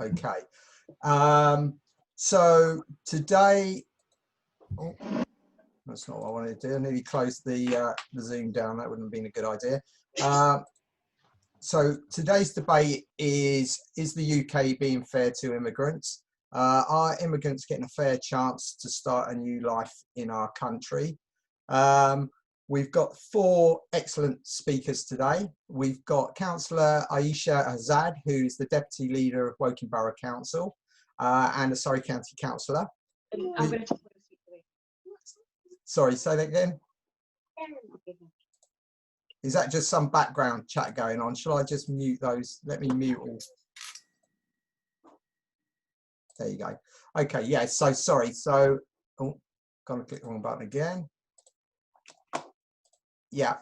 Okay. So today, oh, that's not what I wanted to do. I nearly closed the Zoom down. That wouldn't have been a good idea. So today's debate is the UK being fair to immigrants? Are immigrants getting a fair chance to start a new life in our country? We've got four excellent speakers today. We've got Councillor Aisha Azad, who's the Deputy Leader of Woking Borough Council and a Surrey County Councillor. I'm going to Sorry, say that again. Is that just some background chat going on? Shall I just mute those? Let me mute all. There you go. Okay, yeah, so sorry. So, oh, gotta click the wrong button again. Yeah,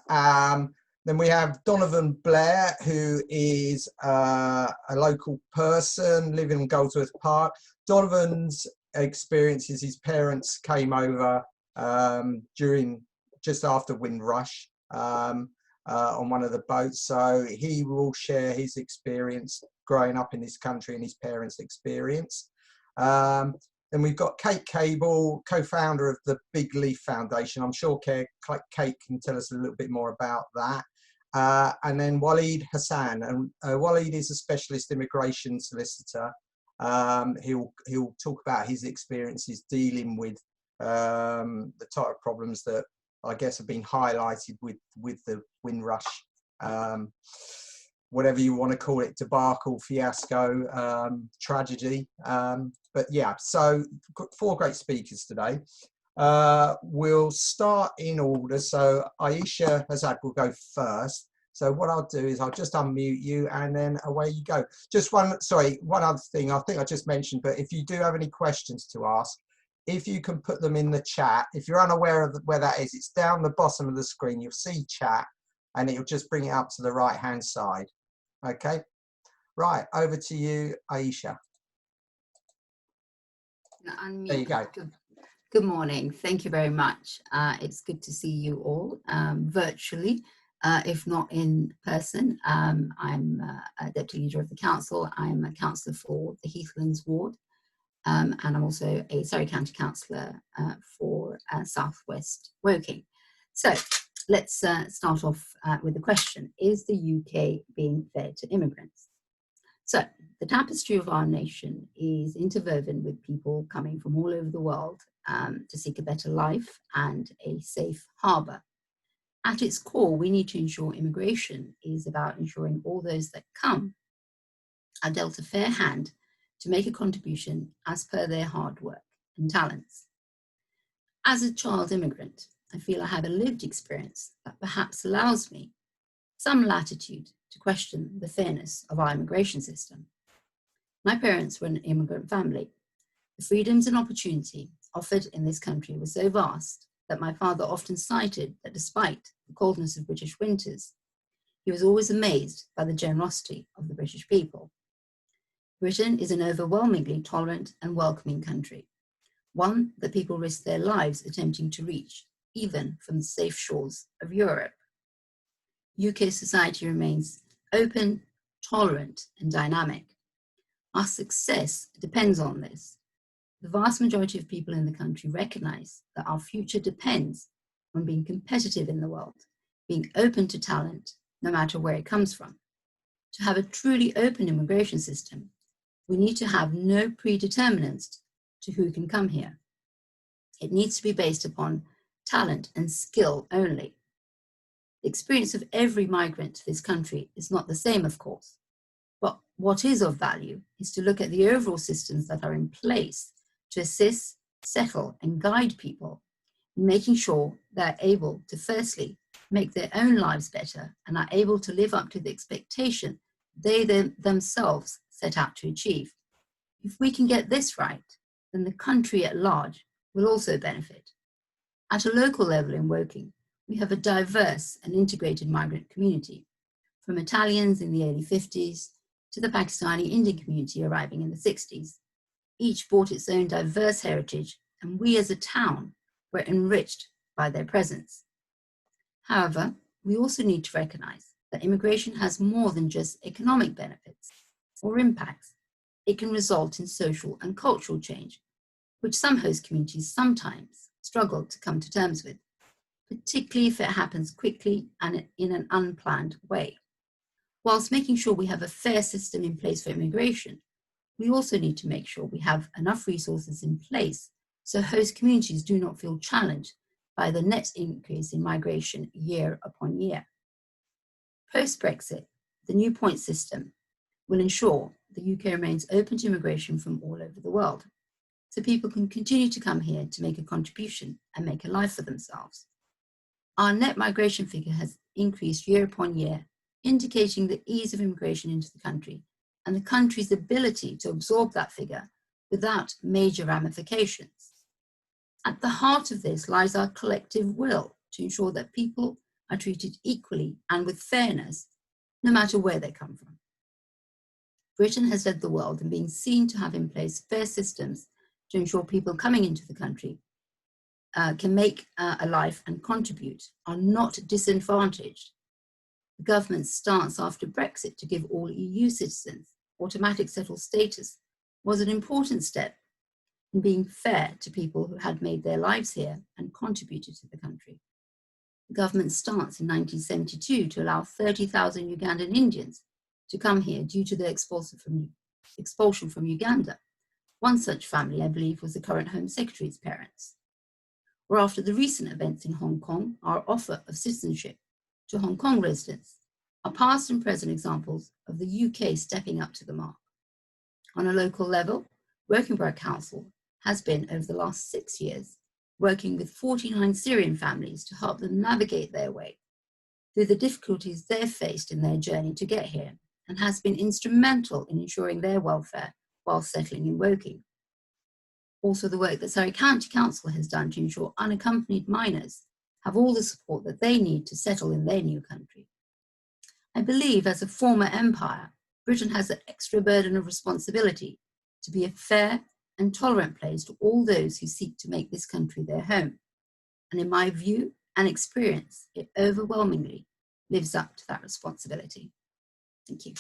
then we have Donovan Blair, who is a local person living in Goldsworth Park. Donovan's experience is his parents came over just after Windrush on one of the boats. So he will share his experience growing up in this country and his parents' experience. Then we've got Kate Cable, co-founder of the Big Leaf Foundation. I'm sure Kate can tell us a little bit more about that. And then Waleed Hassan, and Waleed is a specialist immigration solicitor. He'll talk about his experiences dealing with the type of problems that I guess have been highlighted with the Windrush, whatever you want to call it, debacle, fiasco, tragedy. But yeah, so four great speakers today. We'll start in order. So Aisha Hazad will go first. So what I'll do is I'll just unmute you and then away you go. Just one other thing I think I just mentioned, but if you do have any questions to ask, if you can put them in the chat. If you're unaware of where that is, it's down the bottom of the screen. You'll see chat and it'll just bring it up to the right hand side. Okay, right, over to you, Aisha. There you go. Good morning. Thank you very much. It's good to see you all virtually, if not in person. I'm a Deputy Leader of the Council. I'm a Councillor for the Heathlands Ward, and I'm also a Surrey County Councillor for South West Woking. So let's start off with the question, is the UK being fair to immigrants? So the tapestry of our nation is interwoven with people coming from all over the world to seek a better life and a safe harbour. At its core, we need to ensure immigration is about ensuring all those that come are dealt a fair hand to make a contribution as per their hard work and talents. As a child immigrant, I feel I have a lived experience that perhaps allows me some latitude to question the fairness of our immigration system. My parents were an immigrant family. The freedoms and opportunity offered in this country were so vast that my father often cited that despite the coldness of British winters, he was always amazed by the generosity of the British people. Britain is an overwhelmingly tolerant and welcoming country, one that people risk their lives attempting to reach, even from the safe shores of Europe. UK society remains open, tolerant, and dynamic. Our success depends on this. The vast majority of people in the country recognise that our future depends on being competitive in the world, being open to talent, no matter where it comes from. To have a truly open immigration system, we need to have no predeterminants to who can come here. It needs to be based upon talent and skill only. The experience of every migrant to this country is not the same, of course, but what is of value is to look at the overall systems that are in place to assist, settle, and guide people in making sure they're able to firstly make their own lives better and are able to live up to the expectation they themselves set out to achieve. If we can get this right, then the country at large will also benefit. At a local level in Woking, we have a diverse and integrated migrant community, from Italians in the early 50s to the Pakistani Indian community arriving in the 60s. Each brought its own diverse heritage, and we as a town were enriched by their presence. However, we also need to recognise that immigration has more than just economic benefits or impacts. it can result in social and cultural change, which some host communities sometimes struggle to come to terms with, particularly if it happens quickly and in an unplanned way. Whilst making sure we have a fair system in place for immigration, we also need to make sure we have enough resources in place so host communities do not feel challenged by the net increase in migration year upon year. Post-Brexit, the new points system will ensure the UK remains open to immigration from all over the world, so people can continue to come here to make a contribution and make a life for themselves. Our net migration figure has increased year upon year, indicating the ease of immigration into the country and the country's ability to absorb that figure without major ramifications. At the heart of this lies our collective will to ensure that people are treated equally and with fairness, no matter where they come from. Britain has led the world in being seen to have in place fair systems to ensure people coming into the country can make a life and contribute, are not disadvantaged. The government's stance after Brexit to give all EU citizens automatic settled status was an important step in being fair to people who had made their lives here and contributed to the country. The government's stance in 1972 to allow 30,000 Ugandan Indians to come here due to their expulsion from Uganda. One such family, I believe, was the current Home Secretary's parents. Or after the recent events in Hong Kong, our offer of citizenship to Hong Kong residents are past and present examples of the UK stepping up to the mark. On a local level, Working Borough Council has been, over the last 6 years, working with 49 Syrian families to help them navigate their way through the difficulties they've faced in their journey to get here, and has been instrumental in ensuring their welfare while settling in Woking. Also, the work that Surrey County Council has done to ensure unaccompanied minors have all the support that they need to settle in their new country. I believe, as a former empire, Britain has an extra burden of responsibility to be a fair and tolerant place to all those who seek to make this country their home. And in my view and experience, it overwhelmingly lives up to that responsibility. Thank you.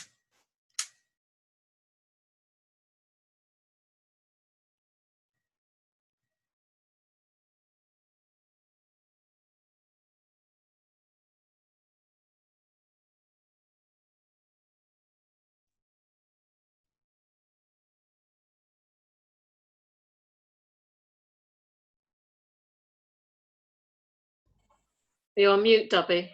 You're on mute, Dubby.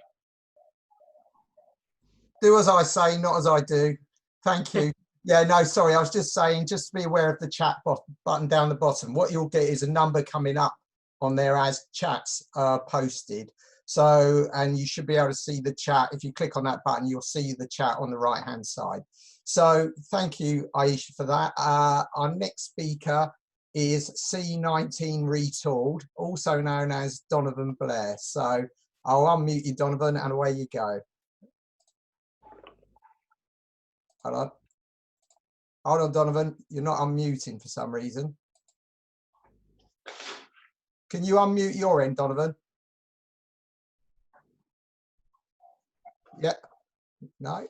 Do as I say, not as I do. Thank you. Yeah, no, sorry. I was just saying, just be aware of the chat button down the bottom. What you'll get is a number coming up on there as chats are posted. So, and you should be able to see the chat. If you click on that button, you'll see the chat on the right-hand side. So thank you, Aisha, for that. Our next speaker is C19 Retooled, also known as Donovan Blair. So I'll unmute you, Donovan, and away you go. Hold on, Donovan. You're not unmuting for some reason. Can you unmute your end, Donovan? Yeah. No.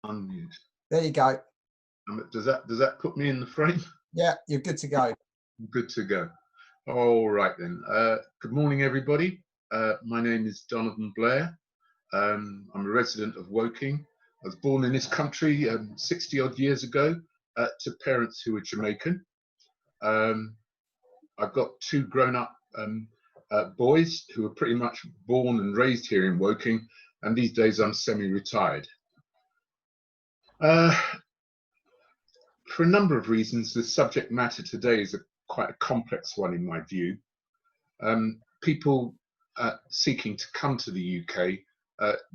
Unmute. There you go. Does that put me in the frame? Yeah, you're good to go. Good to go. All right then. Good morning, everybody. My name is Donovan Blair. I'm a resident of Woking. I was born in this country 60 odd years ago to parents who were Jamaican. I've got two grown-up boys who were pretty much born and raised here in Woking, and these days I'm semi-retired. For a number of reasons, the subject matter today is quite a complex one in my view. People seeking to come to the UK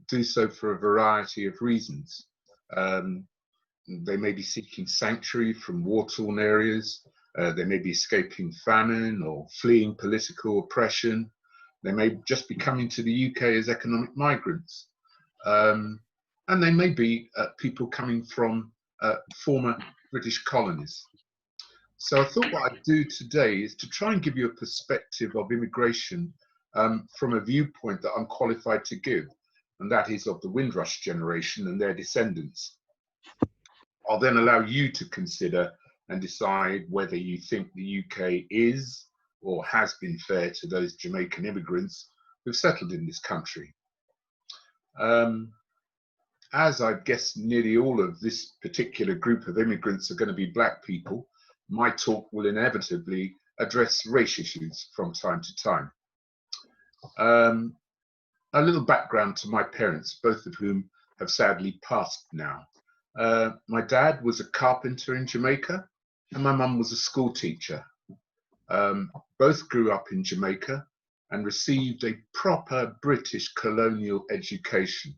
do so for a variety of reasons. They may be seeking sanctuary from war-torn areas. They may be escaping famine or fleeing political oppression. They may just be coming to the UK as economic migrants. And they may be people coming from former British colonies. So I thought what I'd do today is to try and give you a perspective of immigration from a viewpoint that I'm qualified to give, and that is of the Windrush generation and their descendants. I'll then allow you to consider and decide whether you think the UK is or has been fair to those Jamaican immigrants who've settled in this country. As I guess nearly all of this particular group of immigrants are going to be black people, my talk will inevitably address race issues from time to time. A little background to my parents, both of whom have sadly passed now. My dad was a carpenter in Jamaica, and my mum was a school teacher. Both grew up in Jamaica and received a proper British colonial education.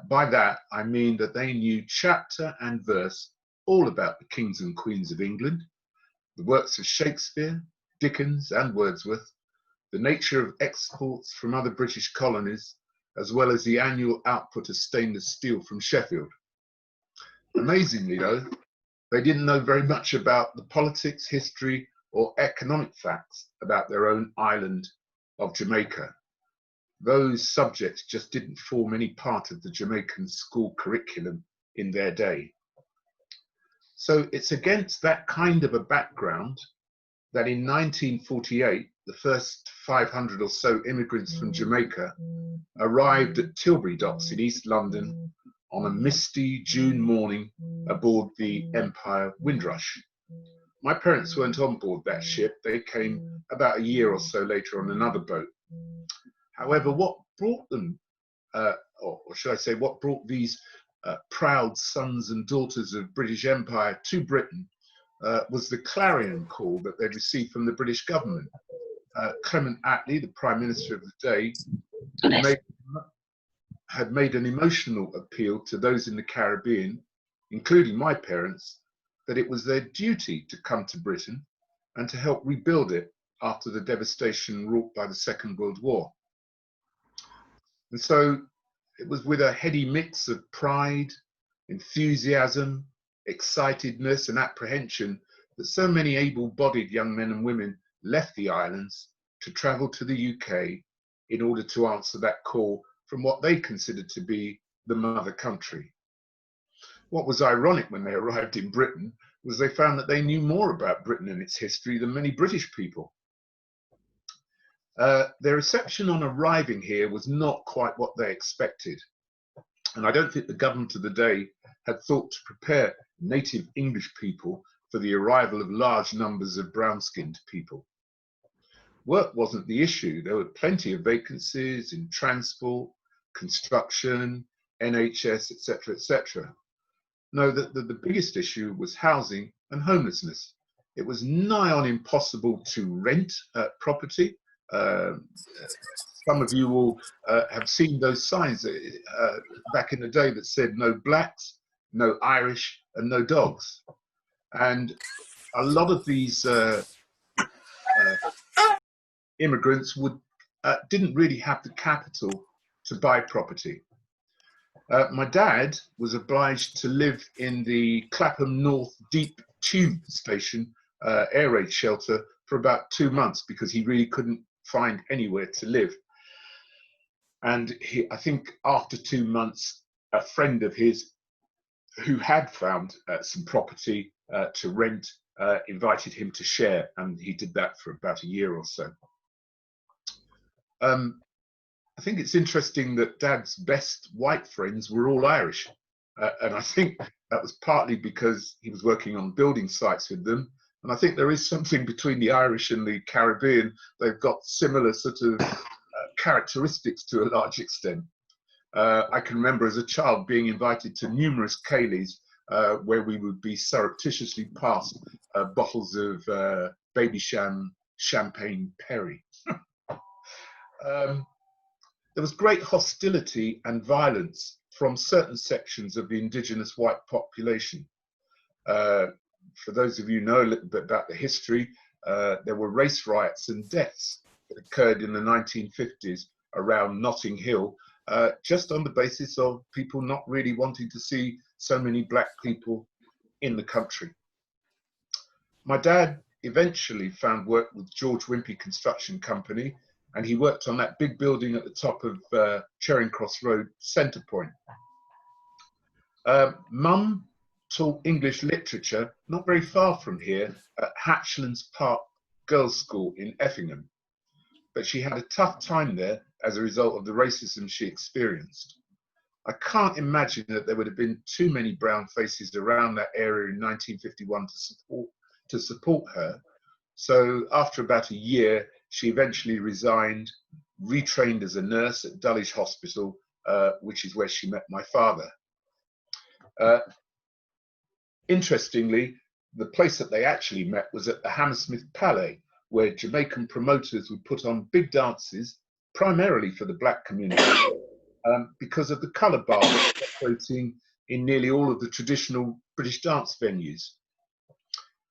By that, I mean that they knew chapter and verse all about the kings and queens of England, the works of Shakespeare, Dickens, and Wordsworth, the nature of exports from other British colonies, as well as the annual output of stainless steel from Sheffield. Amazingly, though, they didn't know very much about the politics, history, or economic facts about their own island of Jamaica. Those subjects just didn't form any part of the Jamaican school curriculum in their day. So it's against that kind of a background that in 1948, the first 500 or so immigrants from Jamaica arrived at Tilbury Docks in East London on a misty June morning aboard the Empire Windrush. My parents weren't on board that ship. They came about a year or so later on another boat. However, what brought them, or should I say, what brought these proud sons and daughters of British Empire to Britain was the clarion call that they'd received from the British government. Clement Attlee, the Prime Minister of the day, had made an emotional appeal to those in the Caribbean, including my parents, that it was their duty to come to Britain and to help rebuild it after the devastation wrought by the Second World War. And so it was with a heady mix of pride, enthusiasm, excitedness, and apprehension that so many able-bodied young men and women left the islands to travel to the UK in order to answer that call from what they considered to be the mother country. What was ironic when they arrived in Britain was they found that they knew more about Britain and its history than many British people. Their reception on arriving here was not quite what they expected. And I don't think the government of the day had thought to prepare native English people for the arrival of large numbers of brown-skinned people. Work wasn't the issue. There were plenty of vacancies in transport, construction, NHS, etc., etc. No, the biggest issue was housing and homelessness. It was nigh on impossible to rent property. Some of you will have seen those signs back in the day that said no blacks, no Irish, and no dogs. And a lot of these immigrants didn't really have the capital to buy property. My dad was obliged to live in the Clapham North Deep Tube Station air raid shelter for about 2 months because he really couldn't find anywhere to live. And I think after 2 months, a friend of his who had found some property to rent invited him to share, and he did that for about a year or so. I think it's interesting that Dad's best white friends were all Irish. And I think that was partly because he was working on building sites with them. And I think there is something between the Irish and the Caribbean. They've got similar sort of characteristics to a large extent. I can remember as a child being invited to numerous ceilidhs where we would be surreptitiously passed bottles of baby champagne Perry. There was great hostility and violence from certain sections of the indigenous white population. For those of you who know a little bit about the history, there were race riots and deaths that occurred in the 1950s around Notting Hill, just on the basis of people not really wanting to see so many black people in the country. My dad eventually found work with George Wimpey Construction Company, and he worked on that big building at the top of Charing Cross Road, Centrepoint. Mum taught English literature not very far from here at Hatchlands Park Girls' School in Effingham, but she had a tough time there as a result of the racism she experienced. I can't imagine that there would have been too many brown faces around that area in 1951 to support her. So after about a year, she eventually resigned, retrained as a nurse at Dulwich Hospital, which is where she met my father. Interestingly, the place that they actually met was at the Hammersmith Palais, where Jamaican promoters would put on big dances, primarily for the black community, because of the colour bar operating in nearly all of the traditional British dance venues.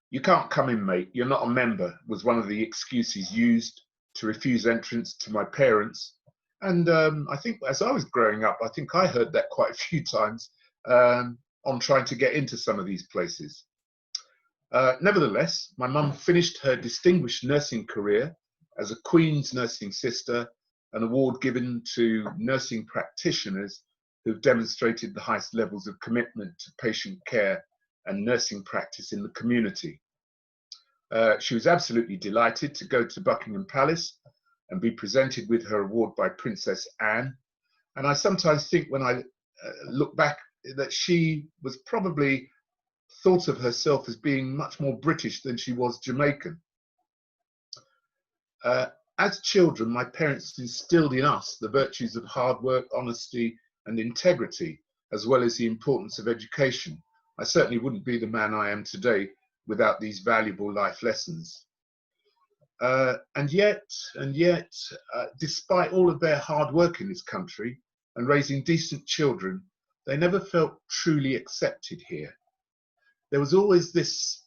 "You can't come in, mate, you're not a member," was one of the excuses used to refuse entrance to my parents. And I think as I was growing up, I think I heard that quite a few times on trying to get into some of these places. Nevertheless, my mum finished her distinguished nursing career as a Queen's nursing sister, an award given to nursing practitioners who've demonstrated the highest levels of commitment to patient care and nursing practice in the community. She was absolutely delighted to go to Buckingham Palace and be presented with her award by Princess Anne. And I sometimes think when I look back that she was probably thought of herself as being much more British than she was Jamaican. As children, my parents instilled in us the virtues of hard work, honesty, and integrity, as well as the importance of education. I certainly wouldn't be the man I am today without these valuable life lessons. And yet, despite all of their hard work in this country and raising decent children, they never felt truly accepted here. There was always this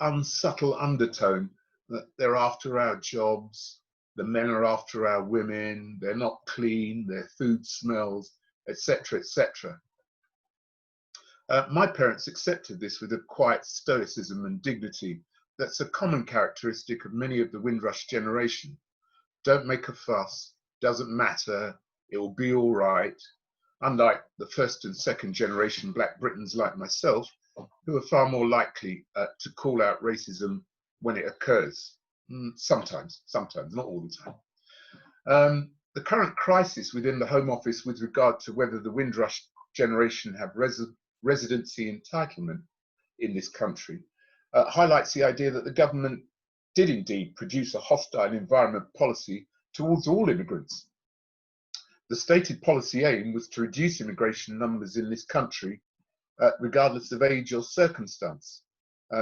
unsubtle undertone that they're after our jobs, the men are after our women, they're not clean, their food smells, etc., etc. My parents accepted this with a quiet stoicism and dignity that's a common characteristic of many of the Windrush generation. Don't make a fuss, doesn't matter, it will be all right. Unlike the first and second generation Black Britons like myself, who are far more likely to call out racism when it occurs. Sometimes, not all the time. The current crisis within the Home Office with regard to whether the Windrush generation have residency entitlement in this country highlights the idea that the government did indeed produce a hostile environment policy towards all immigrants. The stated policy aim was to reduce immigration numbers in this country regardless of age or circumstance.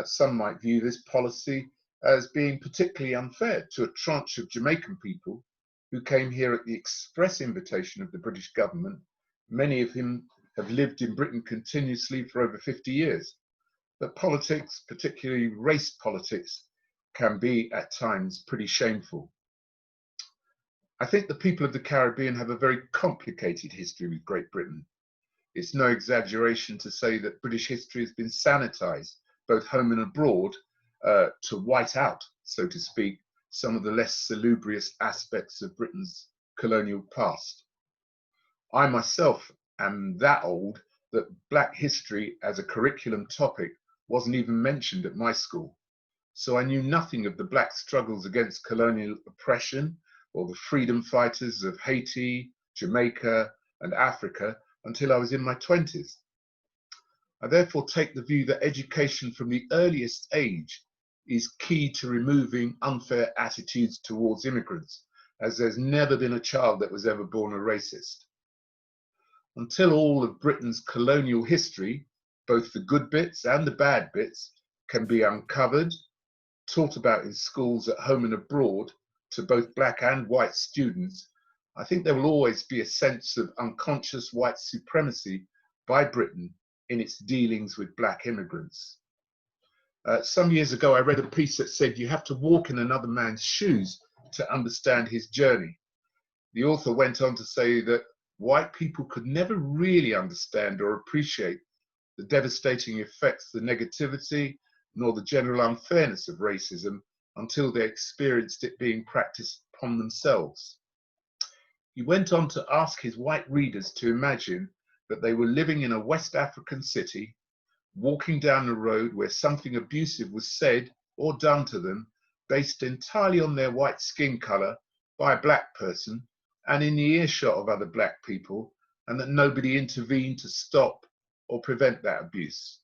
Some might view this policy as being particularly unfair to a tranche of Jamaican people who came here at the express invitation of the British government, many of whom have lived in Britain continuously for over 50 years. But politics, particularly race politics, can be at times pretty shameful. I think the people of the Caribbean have a very complicated history with Great Britain. It's no exaggeration to say that British history has been sanitized, both home and abroad, to white out, so to speak, some of the less salubrious aspects of Britain's colonial past. I myself am that old that Black history as a curriculum topic wasn't even mentioned at my school. So I knew nothing of the Black struggles against colonial oppression or the freedom fighters of Haiti, Jamaica, and Africa until I was in my 20s. I therefore take the view that education from the earliest age is key to removing unfair attitudes towards immigrants, as there's never been a child that was ever born a racist. Until all of Britain's colonial history, both the good bits and the bad bits, can be uncovered, taught about in schools at home and abroad to both Black and white students, I think there will always be a sense of unconscious white supremacy by Britain in its dealings with Black immigrants. Some years ago, I read a piece that said you have to walk in another man's shoes to understand his journey. The author went on to say that white people could never really understand or appreciate the devastating effects, the negativity, nor the general unfairness of racism until they experienced it being practiced upon themselves. He went on to ask his white readers to imagine that they were living in a West African city, walking down the road where something abusive was said or done to them based entirely on their white skin colour by a black person and in the earshot of other black people, and that nobody intervened to stop or prevent that abuse.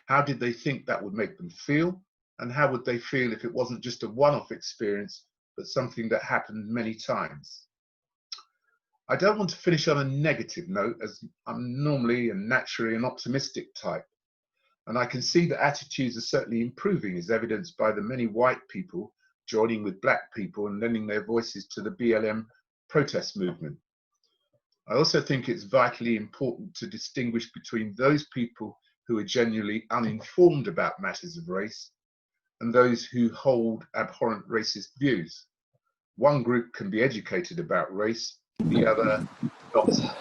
How did they think that would make them feel? And how would they feel if it wasn't just a one-off experience, but something that happened many times? I don't want to finish on a negative note, as I'm normally and naturally an optimistic type. And I can see that attitudes are certainly improving, as evidenced by the many white people joining with black people and lending their voices to the BLM protest movement. I also think it's vitally important to distinguish between those people who are genuinely uninformed about matters of race and those who hold abhorrent racist views. One group can be educated about race, the other not.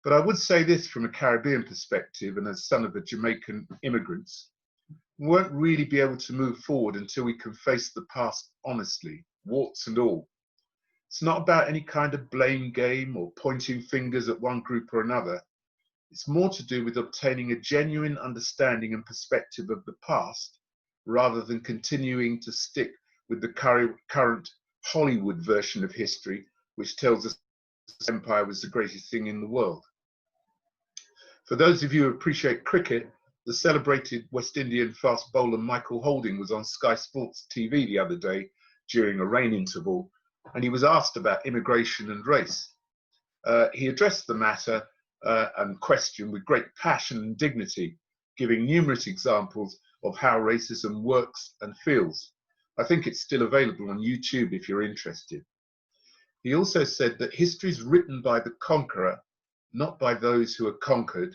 But I would say this from a Caribbean perspective and as son of the Jamaican immigrants, we won't really be able to move forward until we can face the past honestly, warts and all. It's not about any kind of blame game or pointing fingers at one group or another. It's more to do with obtaining a genuine understanding and perspective of the past, rather than continuing to stick with the current Hollywood version of history, which tells us empire was the greatest thing in the world. For those of you who appreciate cricket, the celebrated West Indian fast bowler Michael Holding was on Sky Sports TV the other day during a rain interval, and he was asked about immigration and race. He addressed the matter and question with great passion and dignity, giving numerous examples of how racism works and feels. I think it's still available on YouTube if you're interested. He also said that history is written by the conqueror, not by those who are conquered,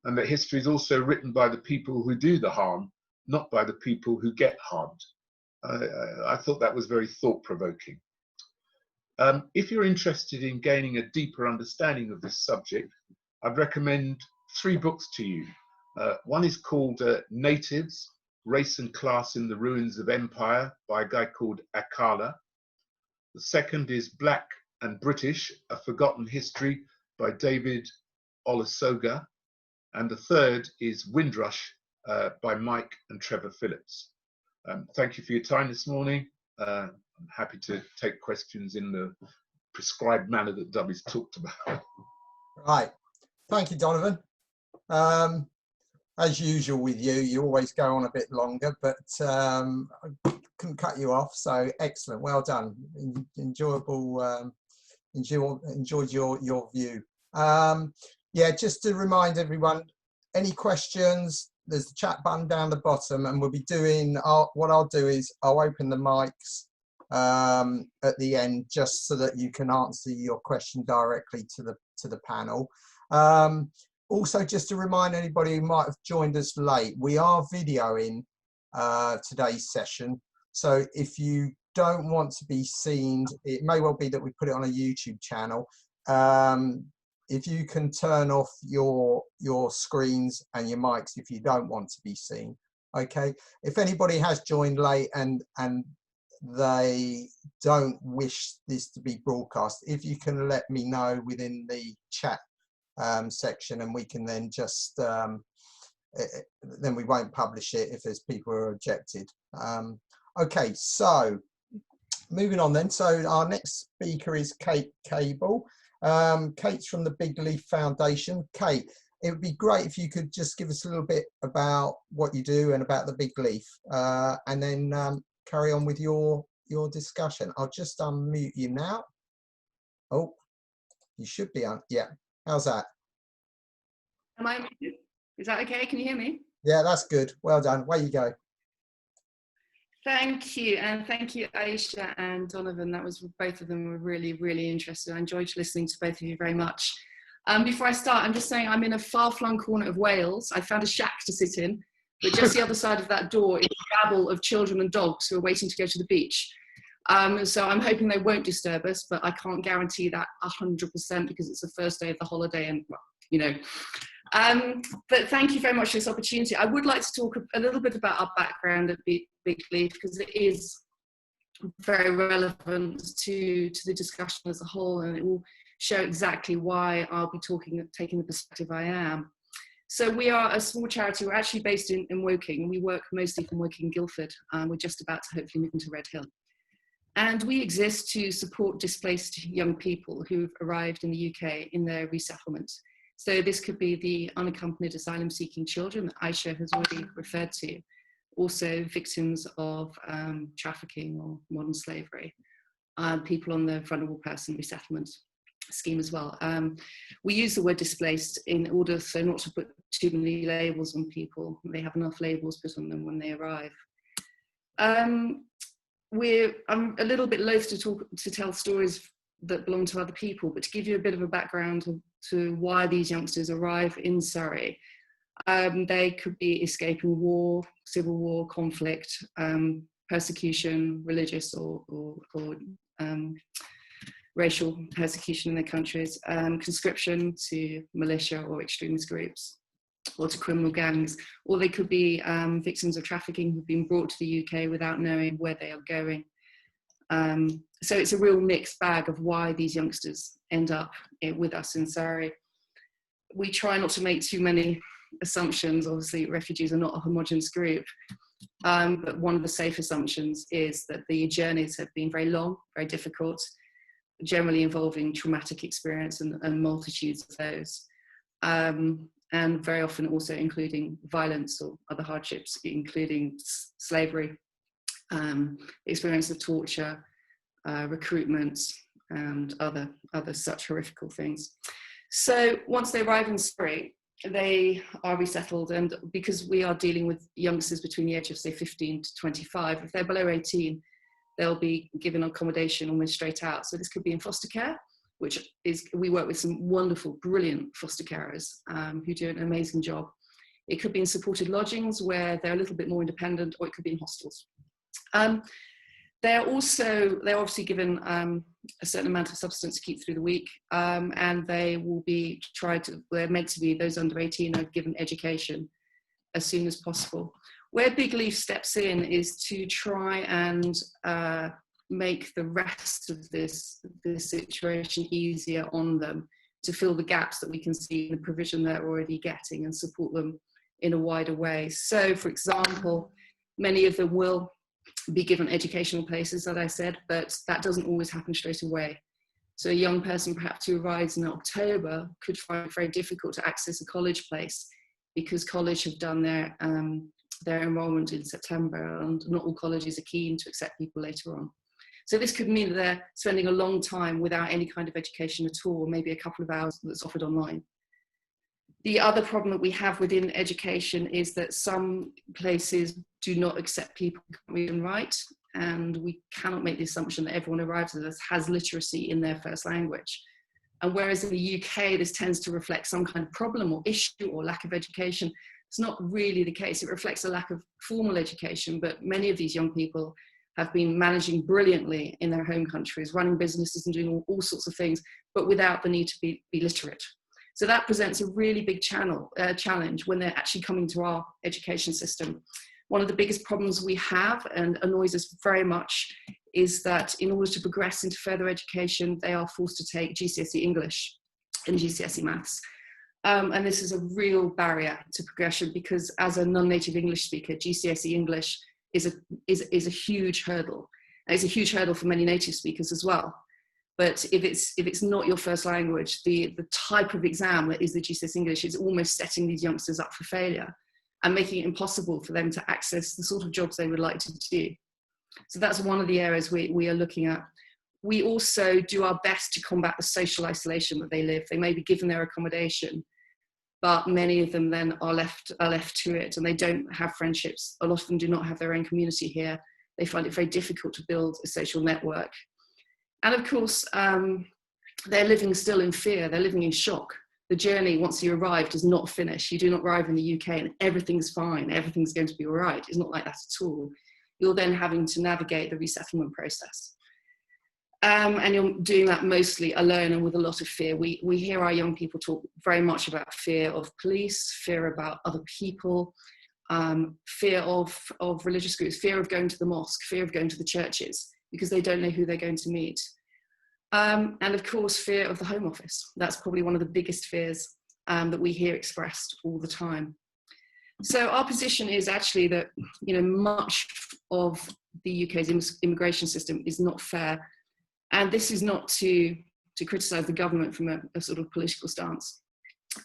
and that history is also written by the people who do the harm, not by the people who get harmed. I thought that was very thought-provoking. If you're interested in gaining a deeper understanding of this subject, I'd recommend 3 books to you. One is called Natives, Race and Class in the Ruins of Empire by a guy called Akala. The second is Black and British, A Forgotten History by David Olusoga. And the third is Windrush by Mike and Trevor Phillips. Thank you for your time this morning. I'm happy to take questions in the prescribed manner that Dubby's talked about. Right. Thank you, Donovan. As usual with you, you always go on a bit longer, but I couldn't cut you off. So excellent. Well done. Enjoyable. Enjoyed your view. Yeah, just to remind everyone, any questions, there's the chat button down the bottom, and we'll be doing, what I'll do is I'll open the mics at the end, just so that you can answer your question directly to the panel. Also, just to remind anybody who might have joined us late, we are videoing today's session. So if you don't want to be seen, it may well be that we put it on a YouTube channel. If you can turn off your screens and your mics if you don't want to be seen. Okay. If anybody has joined late and they don't wish this to be broadcast, if you can let me know within the chat section, and we can then just then we won't publish it if there's people who are objected. Okay, so moving on then. So our next speaker is Kate Cable. Kate's from the Big Leaf Foundation. Kate, it would be great if you could just give us a little bit about what you do and about the Big Leaf, and then carry on with your discussion. I'll just unmute you now. Oh, you should be on. Yeah. How's that? Am I muted? Is that okay? Can you hear me? Yeah, that's good. Well done. Away you go. Thank you. And thank you, Aisha and Donovan. That was, both of them were really, really interesting. I enjoyed listening to both of you very much. Before I start, I'm just saying I'm in a far-flung corner of Wales. I found a shack to sit in, but just the other side of that door is a babble of children and dogs who are waiting to go to the beach. So I'm hoping they won't disturb us, but I can't guarantee that 100% because it's the first day of the holiday and, well, you know. But thank you very much for this opportunity. I would like to talk a little bit about our background at Big Leaf because it is very relevant to the discussion as a whole, and it will show exactly why I'll be taking the perspective I am. So we are a small charity. We're actually based in Woking. We work mostly from Woking, Guildford. We're just about to hopefully move into Red Hill. And we exist to support displaced young people who've arrived in the UK in their resettlement. So this could be the unaccompanied asylum-seeking children that Aisha has already referred to, also victims of trafficking or modern slavery, people on the vulnerable person resettlement scheme as well. We use the word displaced in order so not to put too many labels on people. They have enough labels put on them when they arrive. I'm a little bit loath to tell stories that belong to other people, but to give you a bit of a background to why these youngsters arrive in Surrey. They could be escaping war, civil war, conflict, persecution, religious or racial persecution in their countries, conscription to militia or extremist groups, or to criminal gangs, or they could be victims of trafficking who've been brought to the UK without knowing where they are going. So it's a real mixed bag of why these youngsters end up with us in Surrey. We try not to make too many assumptions. Obviously, refugees are not a homogenous group, but one of the safe assumptions is that the journeys have been very long, very difficult, generally involving traumatic experience and multitudes of those. And very often also including violence or other hardships, including slavery, experience of torture, recruitment, and other such horrific things. So once they arrive in Surrey, they are resettled, and because we are dealing with youngsters between the age of, say, 15 to 25, if they're below 18, they'll be given accommodation almost straight out. So this could be in foster care, which is, we work with some wonderful, brilliant foster carers who do an amazing job. It could be in supported lodgings where they're a little bit more independent, or it could be in hostels. They're obviously given a certain amount of substance to keep through the week, and they will be they're meant to be, those under 18 are given education as soon as possible. Where Big Leaf steps in is to try and make the rest of this situation easier on them, to fill the gaps that we can see in the provision they're already getting and support them in a wider way. So, for example, many of them will be given educational places, as I said, but that doesn't always happen straight away. So a young person perhaps who arrives in October could find it very difficult to access a college place because college have done their enrolment in September, and not all colleges are keen to accept people later on. So this could mean that they're spending a long time without any kind of education at all, maybe a couple of hours that's offered online. The other problem that we have within education is that some places do not accept people who can't read and write, and we cannot make the assumption that everyone arrives with us has literacy in their first language. And whereas in the UK, this tends to reflect some kind of problem or issue or lack of education, it's not really the case. It reflects a lack of formal education, but many of these young people have been managing brilliantly in their home countries, running businesses and doing all sorts of things, but without the need to be literate. So that presents a really big challenge when they're actually coming to our education system. One of the biggest problems we have, and annoys us very much, is that in order to progress into further education, they are forced to take GCSE English and GCSE Maths. And this is a real barrier to progression, because as a non-native English speaker, GCSE English is a huge hurdle. And it's a huge hurdle for many native speakers as well. But if it's not your first language, the type of exam that is the GCSE English is almost setting these youngsters up for failure and making it impossible for them to access the sort of jobs they would like to do. So that's one of the areas we are looking at. We also do our best to combat the social isolation that they live. They may be given their accommodation, but many of them then are left to it, and they don't have friendships. A lot of them do not have their own community here. They find it very difficult to build a social network. And of course, they're living still in fear. They're living in shock. The journey, once you arrive, does not finish. You do not arrive in the UK and everything's fine. Everything's going to be all right. It's not like that at all. You're then having to navigate the resettlement process. And you're doing that mostly alone and with a lot of fear. We hear our young people talk very much about fear of police, fear about other people, fear of religious groups, fear of going to the mosque, fear of going to the churches, because they don't know who they're going to meet. And of course, fear of the Home Office. That's probably one of the biggest fears that we hear expressed all the time. So our position is actually that, you know, much of the UK's immigration system is not fair. And this is not to criticise the government from a sort of political stance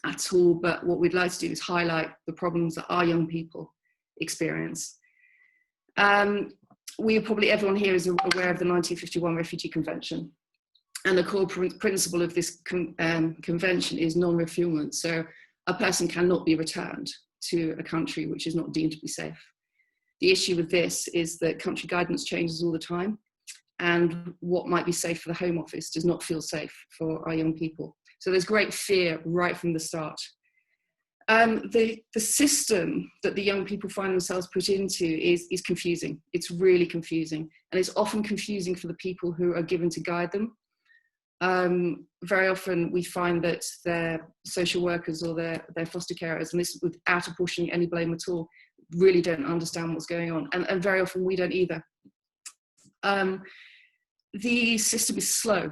at all, but what we'd like to do is highlight the problems that our young people experience. Everyone here is aware of the 1951 Refugee Convention. And the core principle of this convention is non-refoulement. So a person cannot be returned to a country which is not deemed to be safe. The issue with this is that country guidance changes all the time, and what might be safe for the Home Office does not feel safe for our young people. So there's great fear right from the start. The system that the young people find themselves put into is confusing. It's really confusing, and it's often confusing for the people who are given to guide them. Very often we find that their social workers or their foster carers, and this without apportioning any blame at all, really don't understand what's going on, and very often we don't either. The system is slow,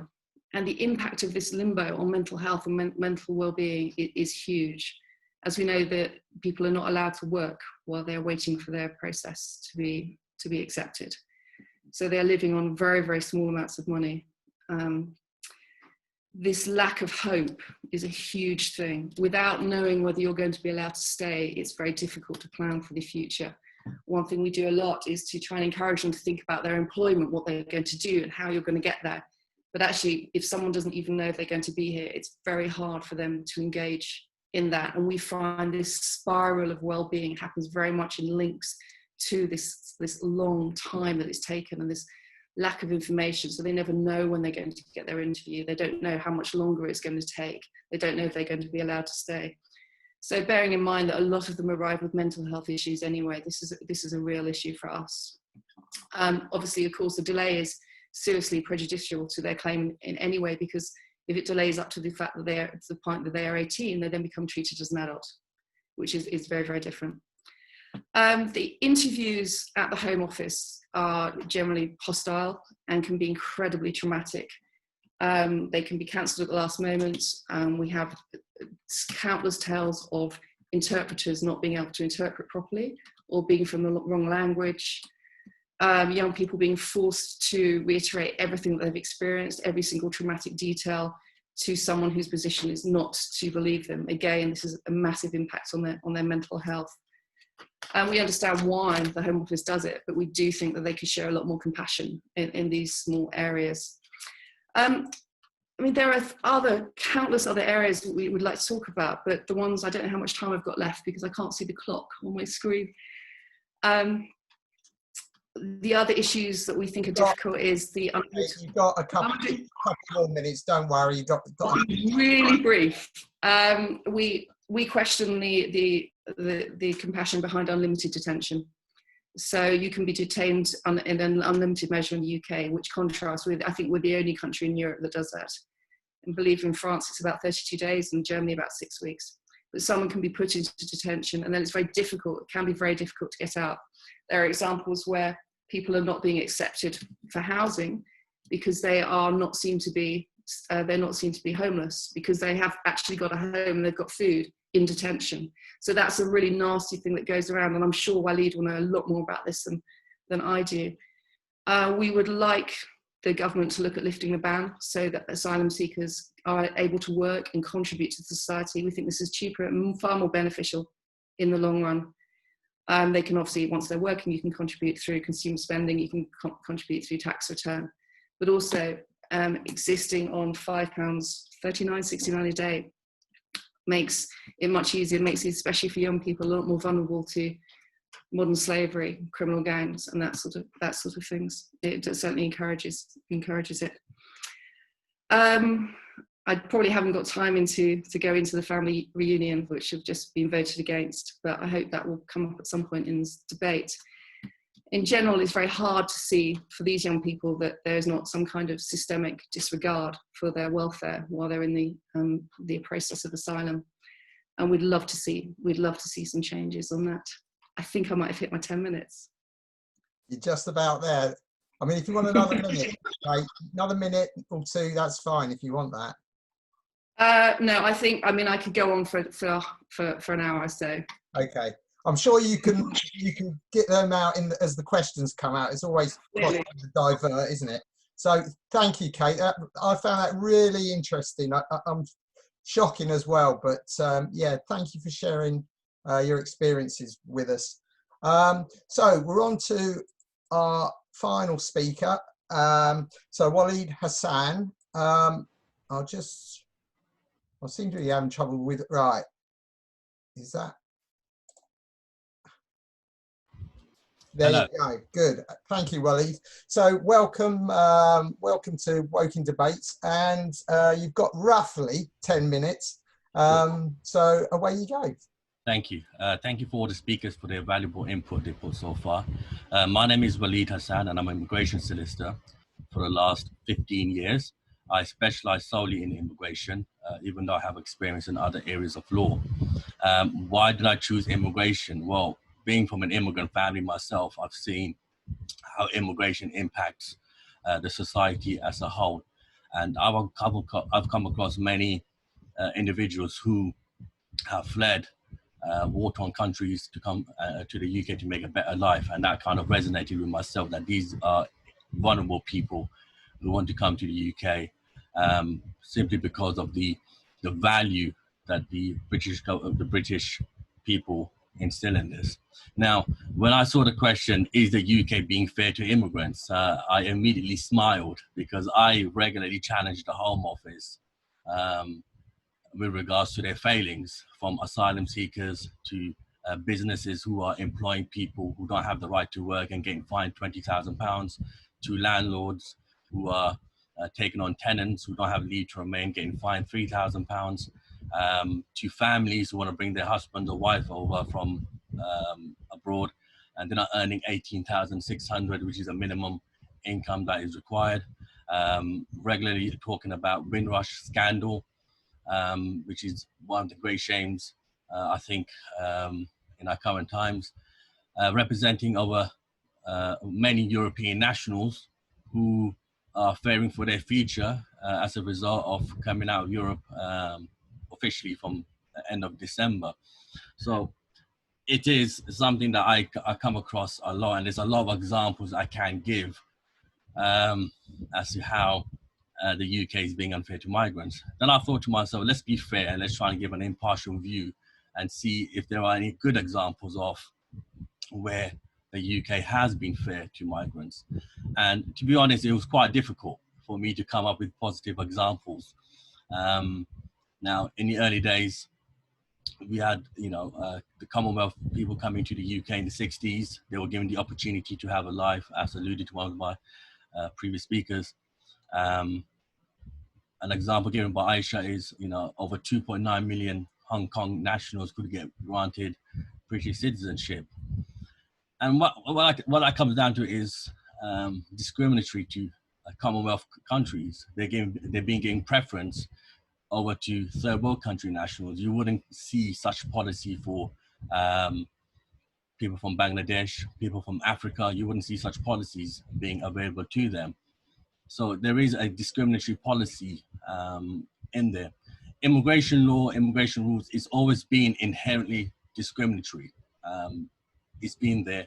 and the impact of this limbo on mental health and mental well-being is huge. As we know, that people are not allowed to work while they're waiting for their process to be accepted. So they're living on very, very small amounts of money. This lack of hope is a huge thing. Without knowing whether you're going to be allowed to stay, it's very difficult to plan for the future. One thing we do a lot is to try and encourage them to think about their employment, what they're going to do and how you're going to get there. But actually, if someone doesn't even know if they're going to be here, it's very hard for them to engage in that. And we find this spiral of well-being happens very much in links to this long time that it's taken and this lack of information. So they never know when they're going to get their interview. They don't know how much longer it's going to take. They don't know if they're going to be allowed to stay. So bearing in mind that a lot of them arrive with mental health issues anyway, this is a real issue for us. Obviously, of course, the delay is seriously prejudicial to their claim in any way, because if it delays up to the fact that to the point that they are 18, they then become treated as an adult, which is very, very different. The interviews at the Home Office are generally hostile and can be incredibly traumatic. They can be cancelled at the last moment. We have countless tales of interpreters not being able to interpret properly or being from the wrong language. Young people being forced to reiterate everything that they've experienced, every single traumatic detail, to someone whose position is not to believe them. Again, this is a massive impact on their mental health. And we understand why the Home Office does it, but we do think that they could show a lot more compassion in these small areas. I mean, there are countless other areas that we would like to talk about, but the ones, I don't know how much time I've got left because I can't see the clock on my screen. The other issues that we think are difficult is the... You've got a couple more minutes, don't worry. You've got really brief. We question the compassion behind unlimited detention. So you can be detained in an unlimited measure in the UK, which contrasts with, I think we're the only country in Europe that does that. And believe in France, it's about 32 days, and Germany about 6 weeks. But someone can be put into detention, and then it's very difficult, it can be very difficult to get out. There are examples where people are not being accepted for housing because they are not seen to be, they're not seen to be homeless, because they have actually got a home and they've got food in detention. So that's a really nasty thing that goes around, and I'm sure Walid will know a lot more about this than I do. We would like the government to look at lifting the ban so that asylum seekers are able to work and contribute to society. We think this is cheaper and far more beneficial in the long run. They can obviously, once they're working, you can contribute through consumer spending, you can contribute through tax return, but also existing on £5.39.69 a day makes it much easier, makes it, especially for young people, a lot more vulnerable to modern slavery, criminal gangs, and that sort of things. It certainly encourages it. I probably haven't got time to go into the family reunion, which have just been voted against, but I hope that will come up at some point in this debate. In general, it's very hard to see for these young people that there is not some kind of systemic disregard for their welfare while they're in the process of asylum, and we'd love to see some changes on that. I think I might have hit my 10 minutes. You're just about there. I mean, if you want another minute, right, another minute or two, that's fine if you want that. No, I mean, I could go on for an hour or so. Okay. I'm sure you can get them out as the questions come out. It's always quite divert, isn't it? So thank you, Kate. I found that really interesting. I'm shocking as well, but yeah, thank you for sharing your experiences with us. So we're on to our final speaker. So Waleed Hassan. I seem to be having trouble with it. Right. Is that? There Hello. you go. Good. Thank you, Waleed. So welcome to Woking Debates, and you've got roughly 10 minutes. So away you go. Thank you. Thank you for all the speakers for their valuable input they put so far. My name is Waleed Hassan, and I'm an immigration solicitor for the last 15 years. I specialize solely in immigration, even though I have experience in other areas of law. Why did I choose immigration? Well, being from an immigrant family myself, I've seen how immigration impacts the society as a whole. And I've come across many individuals who have fled war-torn countries to come to the UK to make a better life. And that kind of resonated with myself, that these are vulnerable people who want to come to the UK simply because of the value that the British people instill in this. Now, when I saw the question, is the UK being fair to immigrants? I immediately smiled, because I regularly challenge the Home Office with regards to their failings, from asylum seekers to businesses who are employing people who don't have the right to work and getting fined £20,000, to landlords who are taking on tenants who don't have leave to remain, getting fined £3,000, to families who want to bring their husband or wife over from abroad, and they're not earning $18,600, which is a minimum income that is required. Regularly talking about Windrush scandal, which is one of the great shames, I think, in our current times, representing over many European nationals who are fearing for their future as a result of coming out of Europe officially from the end of December. So it is something that I come across a lot, and there's a lot of examples I can give as to how the UK is being unfair to migrants. Then I thought to myself, let's be fair and let's try and give an impartial view and see if there are any good examples of where the UK has been fair to migrants. And to be honest, it was quite difficult for me to come up with positive examples. Now, in the early days, we had, the Commonwealth people coming to the UK in the 60s. They were given the opportunity to have a life, as alluded to one of my previous speakers. An example given by Aisha is, over 2.9 million Hong Kong nationals could get granted British citizenship. And what that comes down to is discriminatory to Commonwealth countries. They're being given preference over to third world country nationals. You wouldn't see such policy for people from Bangladesh, people from Africa. You wouldn't see such policies being available to them. So there is a discriminatory policy in there. Immigration law, immigration rules, it's always been inherently discriminatory. It's been there.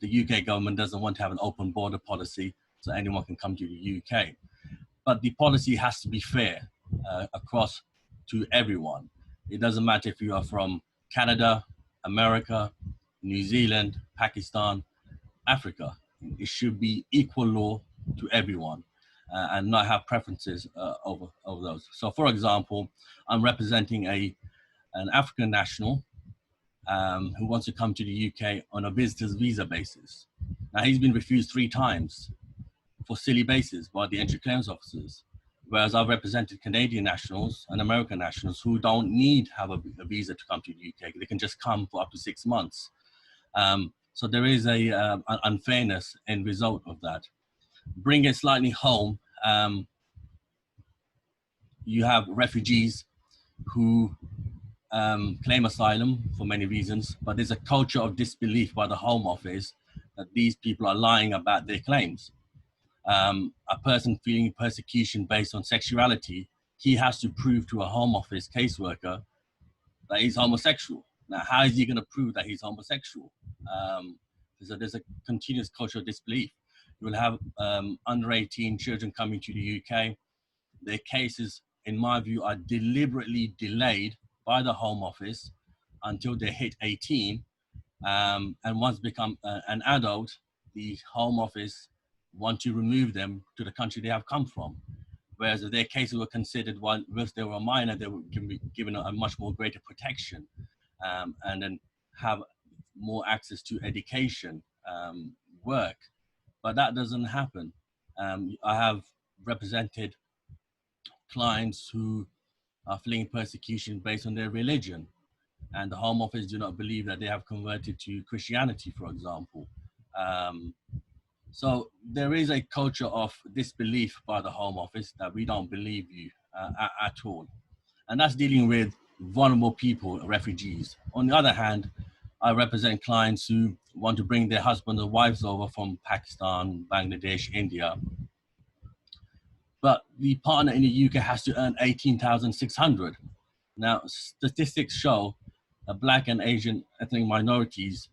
The UK government doesn't want to have an open border policy so anyone can come to the UK. But the policy has to be fair across to everyone. It doesn't matter if you are from Canada, America, New Zealand, Pakistan, Africa. It should be equal law to everyone and not have preferences over those. So for example, I'm representing an African national who wants to come to the UK on a visitor's visa basis. Now he's been refused 3 times for silly basis by the entry clearance officers. Whereas I've represented Canadian nationals and American nationals who don't need to have a visa to come to the UK. They can just come for up to 6 months. So there is an unfairness in result of that. Bring it slightly home, you have refugees who claim asylum for many reasons, but there's a culture of disbelief by the Home Office that these people are lying about their claims. A person feeling persecution based on sexuality, he has to prove to a Home Office caseworker that he's homosexual. Now, how is he going to prove that he's homosexual? So there's a continuous culture of disbelief. You will have under 18 children coming to the UK. Their cases, in my view, are deliberately delayed by the Home Office until they hit 18. And once become an adult, the Home Office want to remove them to the country they have come from. Whereas if their cases were considered whilst they were a minor, they would be given a much more greater protection, and then have more access to education, work. But that doesn't happen. I have represented clients who are fleeing persecution based on their religion, and the Home Office do not believe that they have converted to Christianity, for example. So there is a culture of disbelief by the Home Office that we don't believe you at all. And that's dealing with vulnerable people, refugees. On the other hand, I represent clients who want to bring their husbands or wives over from Pakistan, Bangladesh, India. But the partner in the UK has to earn 18,600. Now, statistics show that Black and Asian ethnic minorities,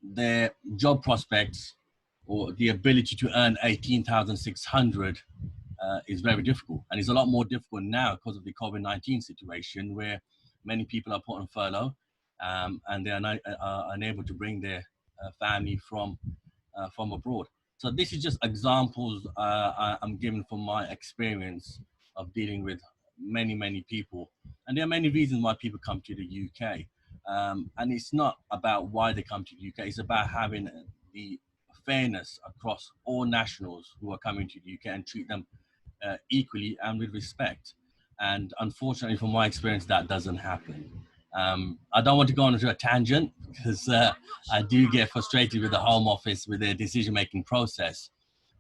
their job prospects or the ability to earn 18,600 is very difficult. And it's a lot more difficult now because of the COVID-19 situation, where many people are put on furlough and they are unable to bring their family from abroad. So this is just examples I'm giving from my experience of dealing with many people. And there are many reasons why people come to the UK. And it's not about why they come to the UK, it's about having the fairness across all nationals who are coming to the UK and treat them equally and with respect. And unfortunately, from my experience, that doesn't happen. I don't want to go on into a tangent because I do get frustrated with the Home Office with their decision-making process.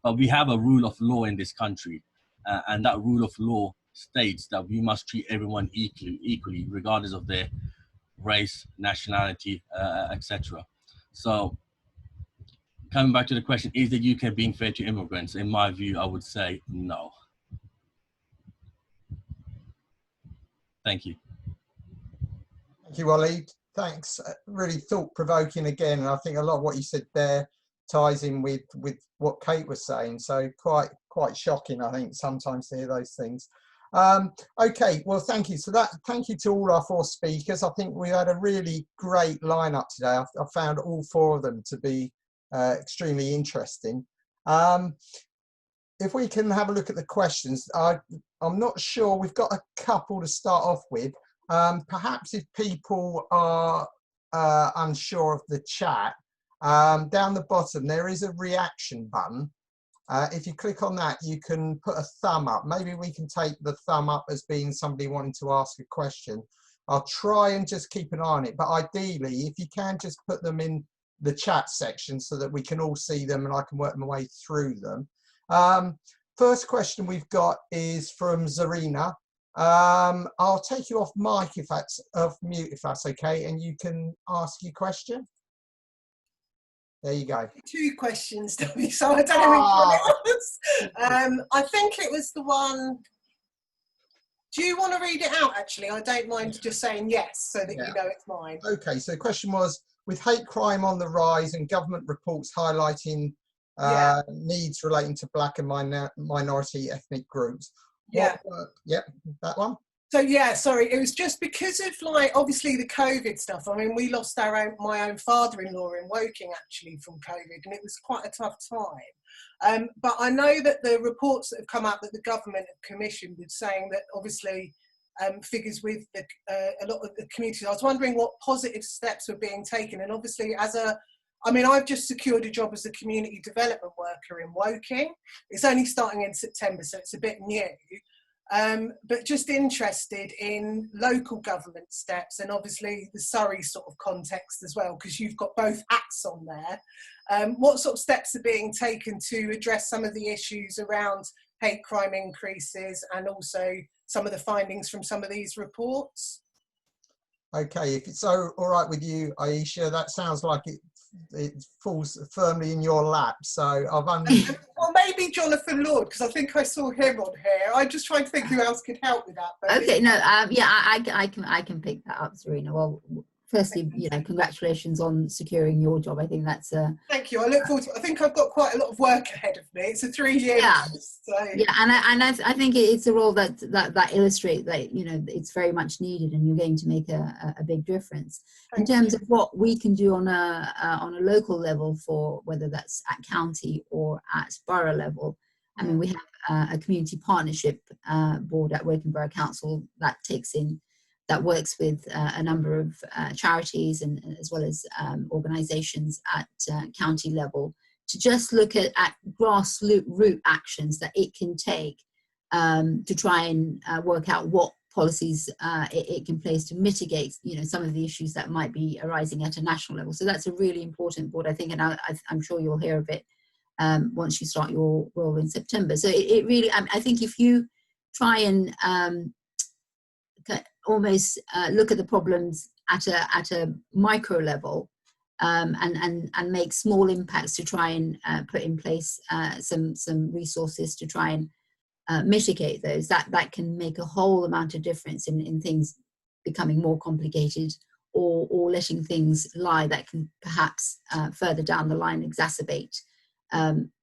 But we have a rule of law in this country, and that rule of law states that we must treat everyone equally, regardless of their race, nationality, etc. So, coming back to the question, is the UK being fair to immigrants? In my view, I would say no. Thank you. Thank you, Waleed. Thanks. Really thought-provoking again, and I think a lot of what you said there ties in with what Kate was saying. So quite shocking, I think, sometimes to hear those things. Okay, well, thank you. So thank you to all our four speakers. I think we had a really great lineup today. I found all four of them to be extremely interesting. If we can have a look at the questions, I'm not sure. We've got a couple to start off with. Perhaps if people are unsure of the chat, down the bottom there is a reaction button. If you click on that, you can put a thumb up. Maybe we can take the thumb up as being somebody wanting to ask a question. I'll try and just keep an eye on it, but ideally, if you can just put them in the chat section so that we can all see them and I can work my way through them. First question we've got is from Zarina. I'll take you off mic if that's off mute, if that's okay, and you can ask your question. There you go. Two questions, Debbie, so I don't know which one it was. I think it was the one. Do you want to read it out, actually? I don't mind just saying yes, so that you know it's mine. Okay, so the question was, with hate crime on the rise and government reports highlighting needs relating to Black and minority ethnic groups. That one. So yeah, sorry, it was just because of, like, obviously the COVID stuff. I mean, we lost my own father-in-law in Woking actually from COVID, and it was quite a tough time. But I know that the reports that have come out that the government have commissioned were saying that obviously figures with a lot of the communities. I was wondering what positive steps were being taken, and obviously I've just secured a job as a community development worker in Woking. It's only starting in September, so it's a bit new. But just interested in local government steps and obviously the Surrey sort of context as well, because you've got both acts on there. What sort of steps are being taken to address some of the issues around hate crime increases and also some of the findings from some of these reports? Okay, if it's all right with you, Aisha, that sounds like it falls firmly in your lap. So I've unmuted. Well, maybe Jonathan Lord, because I think I saw him on here. I'm just trying to think who else could help with that. But Okay, no, yeah, I can pick that up, Serena. Well, firstly, you know, congratulations on securing your job. I think that's thank you. I look forward to it. I think I've got quite a lot of work ahead of me. It's a 3-year Yeah. course, so. Yeah, and I think it's a role that illustrates that, you know, it's very much needed, and you're going to make a big difference in terms of what we can do on a local level, for whether that's at county or at borough level. I mean, we have a community partnership board at Woking Borough Council that works with a number of charities and as well as organisations at county level, to just look at grassroots actions that it can take to try and work out what policies it can place to mitigate, you know, some of the issues that might be arising at a national level. So that's a really important board, I think, and I'm sure you'll hear of it once you start your role in September. So it really, I think if you try and almost look at the problems at a micro level, and make small impacts to try and put in place some resources to try and mitigate those, that can make a whole amount of difference in things becoming more complicated, or letting things lie that can perhaps further down the line exacerbate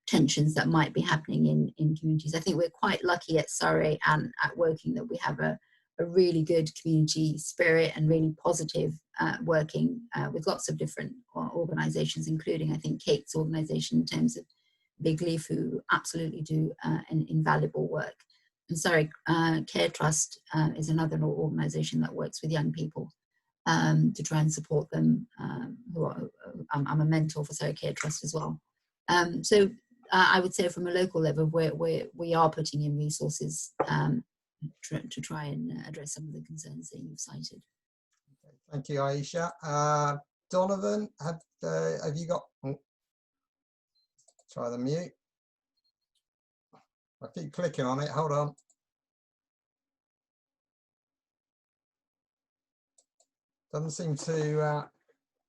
tensions that might be happening in communities. I think we're quite lucky at Surrey and at Woking that we have a really good community spirit and really positive working with lots of different organisations, including, I think, Kate's organisation in terms of Big Leaf, who absolutely do an invaluable work. And Surrey Care Trust is another organisation that works with young people to try and support them. I'm a mentor for Surrey Care Trust as well. So I would say from a local level, we are putting in resources to try and address some of the concerns that you've cited. Thank you, Aisha. Donovan, have you got? Oh, try the mute. I keep clicking on it. Hold on. Doesn't seem to.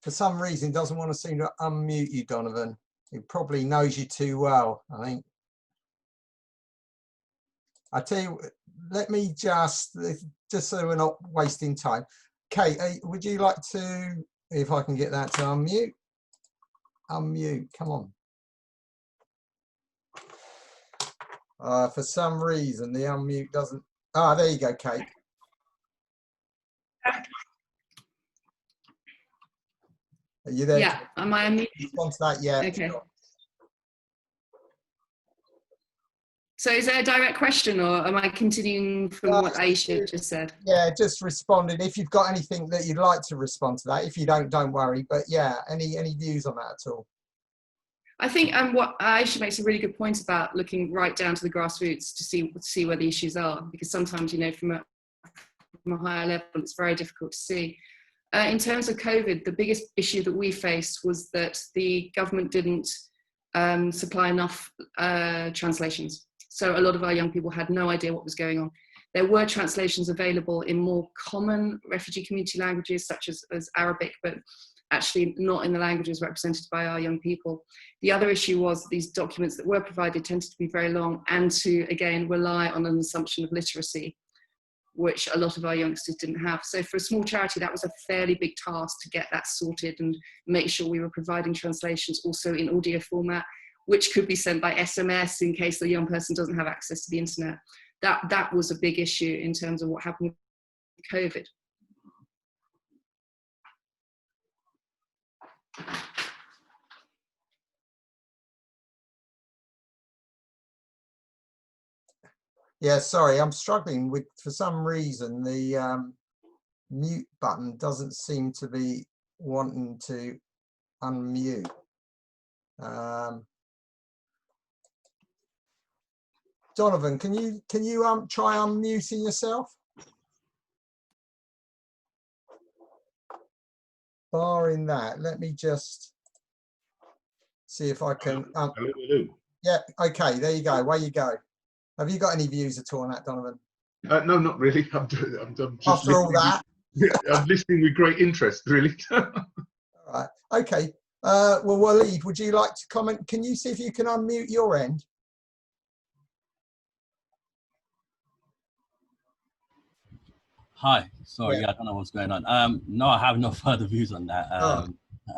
For some reason, doesn't want to seem to unmute you, Donovan. He probably knows you too well, I think. I tell you, let me just so we're not wasting time. Kate, would you like to, if I can get that to unmute? Unmute, come on. For some reason, the unmute doesn't. Ah, there you go, Kate. Are you there? Yeah, am I unmuted? Respond to that, yeah. Okay. Sure. So is there a direct question, or am I continuing from what Aisha just said? Yeah, just responding. If you've got anything that you'd like to respond to that. If you don't worry. But yeah, any views on that at all? I think what Aisha makes a really good point about looking right down to the grassroots to see where the issues are, because sometimes, you know, from a higher level, it's very difficult to see. In terms of COVID, the biggest issue that we faced was that the government didn't supply enough translations. So a lot of our young people had no idea what was going on. There were translations available in more common refugee community languages, such as Arabic, but actually not in the languages represented by our young people. The other issue was that these documents that were provided tended to be very long and to, again, rely on an assumption of literacy, which a lot of our youngsters didn't have. So for a small charity, that was a fairly big task to get that sorted and make sure we were providing translations also in audio format, which could be sent by SMS in case the young person doesn't have access to the internet. That was a big issue in terms of what happened with COVID. Yeah, sorry, I'm struggling with, for some reason, the mute button doesn't seem to be wanting to unmute. Donovan, can you try unmuting yourself? Barring that, let me just see if I can. Hello. Yeah, okay, there you go. Away you go. Have you got any views at all on that, Donovan? No, not really. I'm just after all that. I'm listening with great interest, really. All right. Okay. Well, Waleed, would you like to comment? Can you see if you can unmute your end? Hi, sorry, Yeah. yeah, I don't know what's going on. No, I have no further views on that. Oh.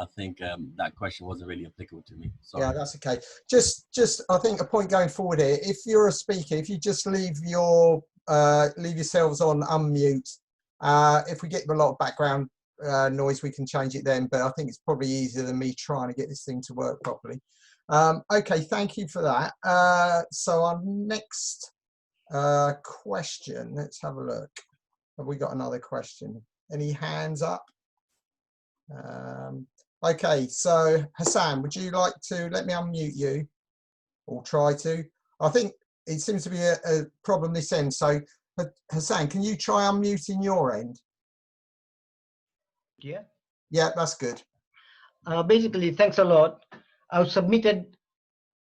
I think that question wasn't really applicable to me. Sorry. Yeah, that's okay. Just I think a point going forward here, if you're a speaker, if you just leave yourselves on unmute, if we get a lot of background noise, we can change it then, but I think it's probably easier than me trying to get this thing to work properly. Okay, thank you for that. So our next question, let's have a look. Have we got another question? Any hands up? Okay, so Hassan, would you like to let me unmute you, or try to? I think it seems to be a problem this end. So Hassan, can you try unmuting your end? Yeah. Yeah, that's good. Basically, thanks a lot. I've submitted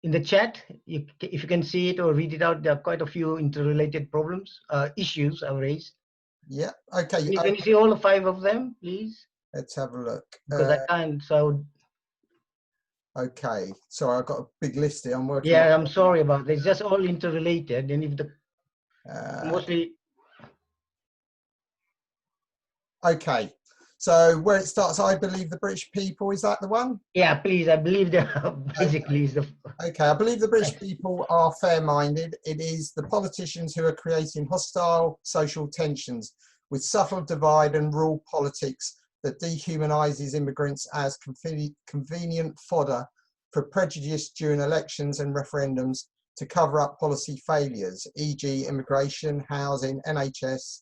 in the chat. If you can see it or read it out, there are quite a few interrelated problems, issues I've raised. Yeah, okay. Can you see all 5 of them, please? Let's have a look. Because I can't, so. Okay, sorry, I've got a big list here. I'm working. Yeah, I'm sorry about this. It's just all interrelated, and if the mostly. Okay, so where it starts, I believe the British people, is that the one? Yeah, please. I believe that basically is the. Okay, I believe the British people are fair-minded. It is the politicians who are creating hostile social tensions with subtle divide and rule politics that dehumanises immigrants as convenient fodder for prejudice during elections and referendums to cover up policy failures, e.g. immigration, housing, NHS.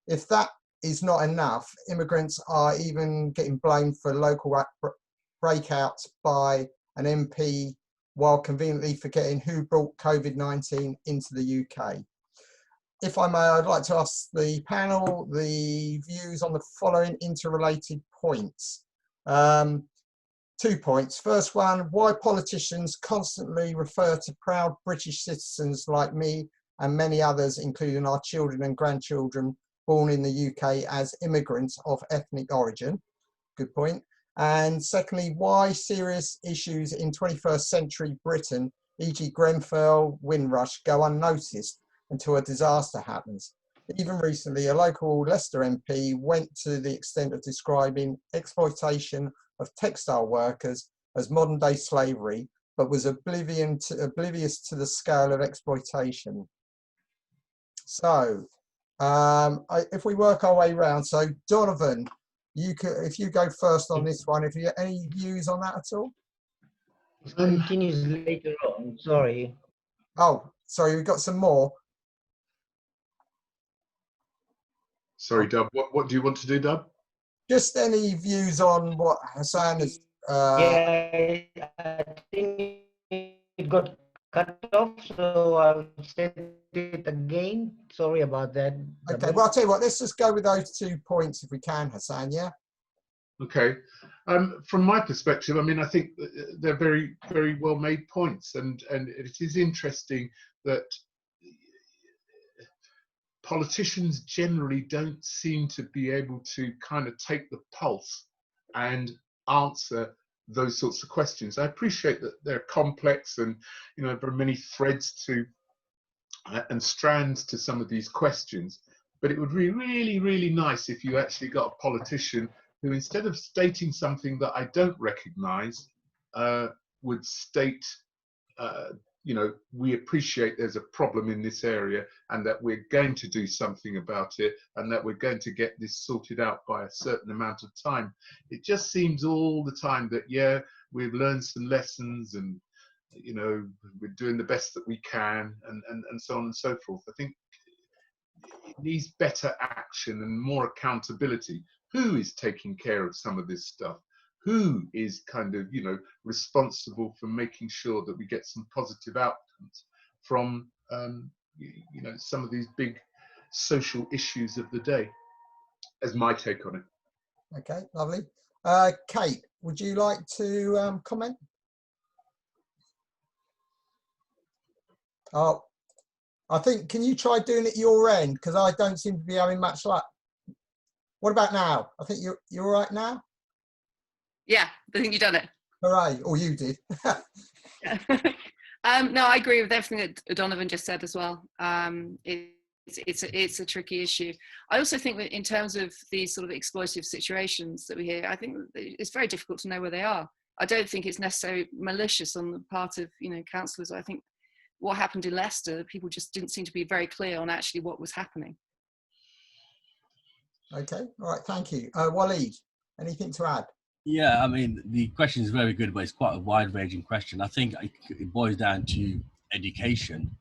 If that is not enough, immigrants are even getting blamed for local breakouts by an MP while conveniently forgetting who brought COVID-19 into the UK. If I may, I'd like to ask the panel the views on the following interrelated points. 2 points. First one, why politicians constantly refer to proud British citizens like me and many others, including our children and grandchildren born in the UK, as immigrants of ethnic origin. Good point. And secondly, why serious issues in 21st century Britain, e.g. Grenfell, Windrush, go unnoticed until a disaster happens. Even recently, a local Leicester MP went to the extent of describing exploitation of textile workers as modern day slavery, but was oblivious to the scale of exploitation. So, if we work our way around, so Donovan, if you go first on this one, if you have any views on that at all? It continues later on, sorry. Oh, sorry, we've got some more. Sorry, Dub. What do you want to do, Dub? Just any views on what Hassan has. Yeah, I think it got cut off, so I'll say it again. Sorry about that. Okay, well, I'll tell you what, let's just go with those 2 points if we can, Hassan, yeah? Okay. From my perspective, I mean, I think they're very, very well made points, and it is interesting that politicians generally don't seem to be able to kind of take the pulse and answer those sorts of questions. I appreciate that they're complex, and you know, there are many threads to and strands to some of these questions, but it would be really, really nice if you actually got a politician who, instead of stating something that I don't recognize, would state, you know, we appreciate there's a problem in this area and that we're going to do something about it and that we're going to get this sorted out by a certain amount of time. It just seems all the time that, yeah, we've learned some lessons and, you know, we're doing the best that we can, and so on and so forth. I think it needs better action and more accountability. Who is taking care of some of this stuff? Who is kind of, you know, responsible for making sure that we get some positive outcomes from, you know, some of these big social issues of the day, as my take on it. Okay, lovely. Kate, would you like to comment? Oh, I think, can you try doing it your end? Because I don't seem to be having much luck. What about now? I think you're all right now? Yeah, I think you've done it. Hooray, or you did. No, I agree with everything that Donovan just said as well. It's a tricky issue. I also think that in terms of these sort of exploitative situations that we hear, I think it's very difficult to know where they are. I don't think it's necessarily malicious on the part of, you know, councillors. I think what happened in Leicester, people just didn't seem to be very clear on actually what was happening. Okay, all right, thank you. Waleed, anything to add? Yeah, I mean, the question is very good, but it's quite a wide-ranging question. I think it boils down to education,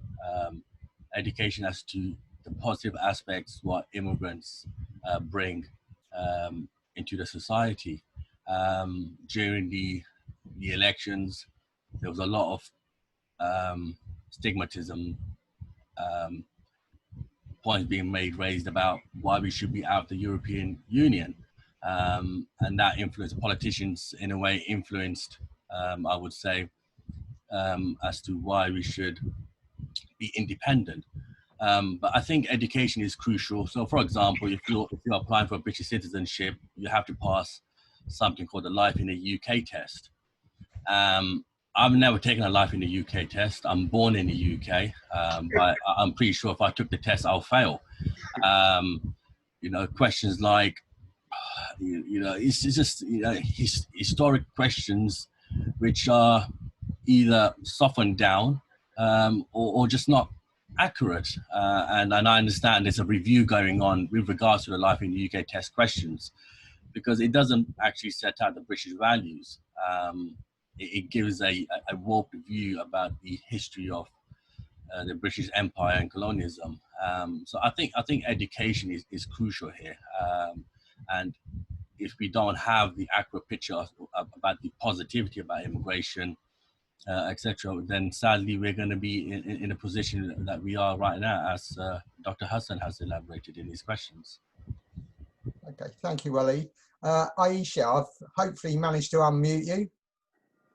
education as to the positive aspects what immigrants bring into the society. During the elections, there was a lot of stigmatism, points being raised about why we should be out of the European Union. And that influenced politicians, in a way influenced, I would say, as to why we should be independent. But I think education is crucial. So, for example, if you're applying for British citizenship, you have to pass something called the Life in the UK test. I've never taken a Life in the UK test. I'm born in the UK, but I'm pretty sure if I took the test, I'll fail. You know, questions like, you know, it's just, you know, historic questions which are either softened down or just not accurate. And I understand there's a review going on with regards to the Life in the UK test questions, because it doesn't actually set out the British values. It gives a warped view about the history of the British Empire and colonialism. So I think education is crucial here. And if we don't have the accurate picture about the positivity about immigration, etc., then sadly we're going to be in a position that we are right now, as Dr. Hassan has elaborated in his questions. Okay, thank you, Waleed. Aisha, I've hopefully managed to unmute you.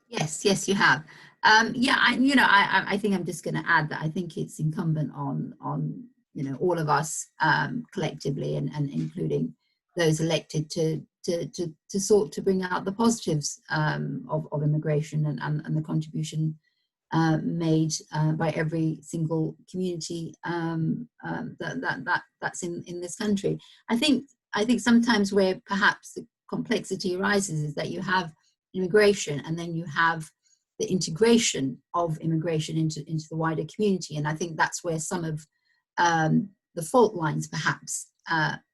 Yes, you have. I think I'm just going to add that I think it's incumbent on you know, all of us collectively and including those elected to sort to bring out the positives of immigration and the contribution made by every single community that's in this country. I think sometimes where perhaps the complexity arises is that you have immigration and then you have the integration of immigration into the wider community, and I think that's where some of the fault lines perhaps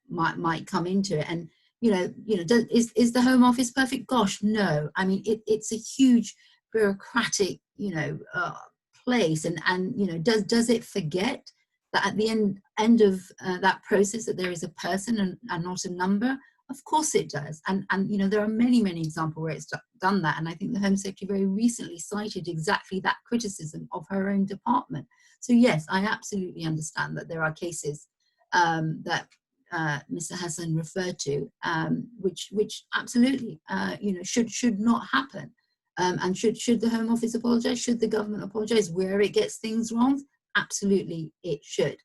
might come into it. And is the Home Office perfect? Gosh, no. I mean, it's a huge bureaucratic place, and does it forget that at the end of that process that there is a person and not a number? Of course it does, and there are many examples where it's done that, and I think the Home Secretary very recently cited exactly that criticism of her own department. So yes, I absolutely understand that there are cases that Mr. Hassan referred to, which absolutely should not happen, and should the Home Office apologise? Should the government apologise where it gets things wrong? Absolutely, it should.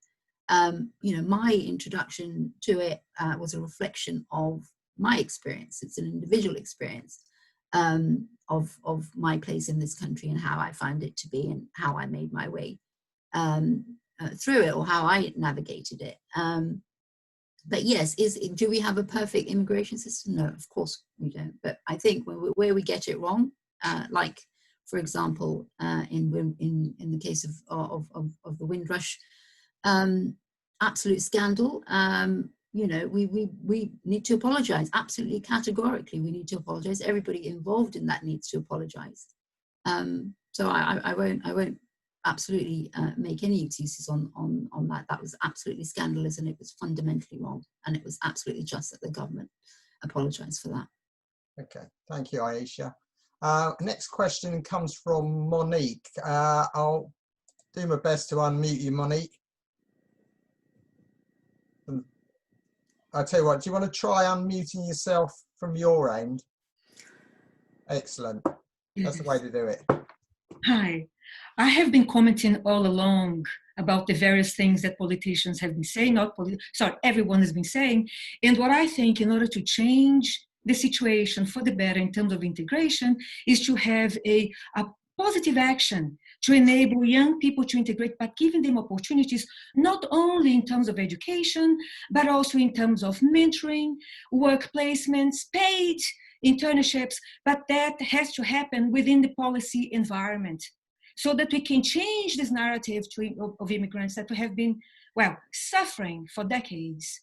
My introduction to it was a reflection of my experience. It's an individual experience of my place in this country and how I found it to be and how I made my way through it, or how I navigated it. But yes, do we have a perfect immigration system? No, of course we don't. But I think where we get it wrong, like for example, in the case of the Windrush absolute scandal, we need to apologise. Absolutely, categorically, we need to apologise. Everybody involved in that needs to apologise. So I won't absolutely make any excuses on that. That was absolutely scandalous, and it was fundamentally wrong, and it was absolutely just that the government apologised for that. Okay, thank you, Aisha. Next question comes from Monique. I'll do my best to unmute you, Monique. I'll tell you what, do you want to try unmuting yourself from your end? Excellent. That's the way to do it. Hi. I have been commenting all along about the various things that politicians have been saying, everyone has been saying. And what I think, in order to change the situation for the better in terms of integration is to have a positive action to enable young people to integrate by giving them opportunities, not only in terms of education, but also in terms of mentoring, work placements, paid internships, but that has to happen within the policy environment so that we can change this narrative of immigrants that have been, well, suffering for decades.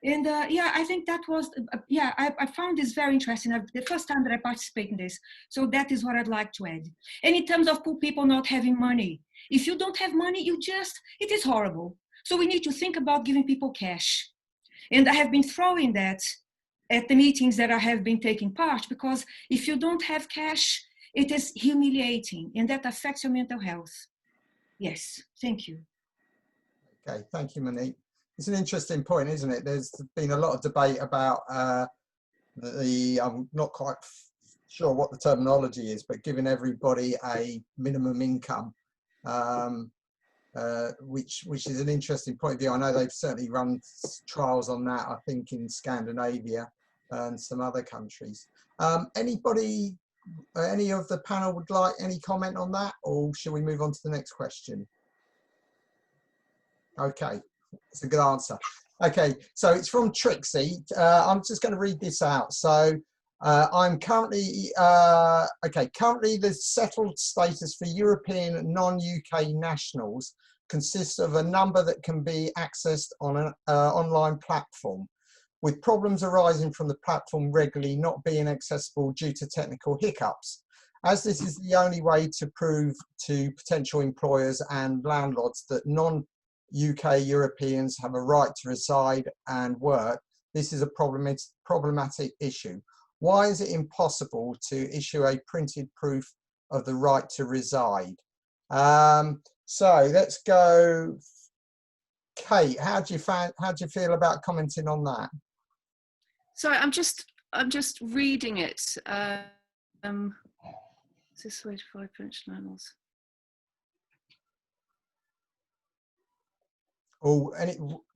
And yeah, I think that was, I found this very interesting. The first time that I participate in this. So that is what I'd like to add. And in terms of poor people not having money, if you don't have money, it is horrible. So we need to think about giving people cash. And I have been throwing that at the meetings that I have been taking part, because if you don't have cash, it is humiliating and that affects your mental health. Yes, thank you. Okay, thank you, Monique. It's an interesting point, isn't it? There's been a lot of debate about I'm not quite sure what the terminology is, but giving everybody a minimum income, which is an interesting point of view. I know they've certainly run trials on that, I think, in Scandinavia and some other countries. Anybody, any of the panel would like any comment on that, or shall we move on to the next question? Okay, that's a good answer. Okay, so it's from Trixie. I'm just going to read this out. So I'm currently, currently the settled status for European non-UK nationals consists of a number that can be accessed on an online platform, with problems arising from the platform regularly not being accessible due to technical hiccups. As this is the only way to prove to potential employers and landlords that non-UK Europeans have a right to reside and work, this is a problematic issue. Why is it impossible to issue a printed proof of the right to reside? So let's go. Kate, how do you feel about commenting on that? Sorry, I'm just reading it. Is this way to find French channels? Oh,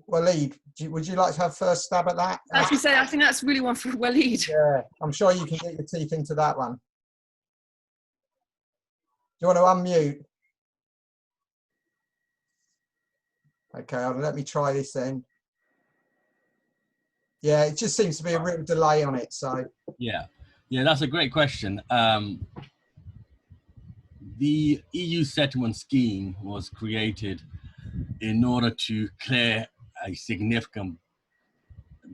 Waleed, would you like to have first stab at that? I was going to say, I think that's really one for Waleed. Yeah, I'm sure you can get your teeth into that one. Do you want to unmute? Okay, let me try this then. Yeah, it just seems to be a real delay on it. So yeah, that's a great question. The EU settlement scheme was created in order to clear a significant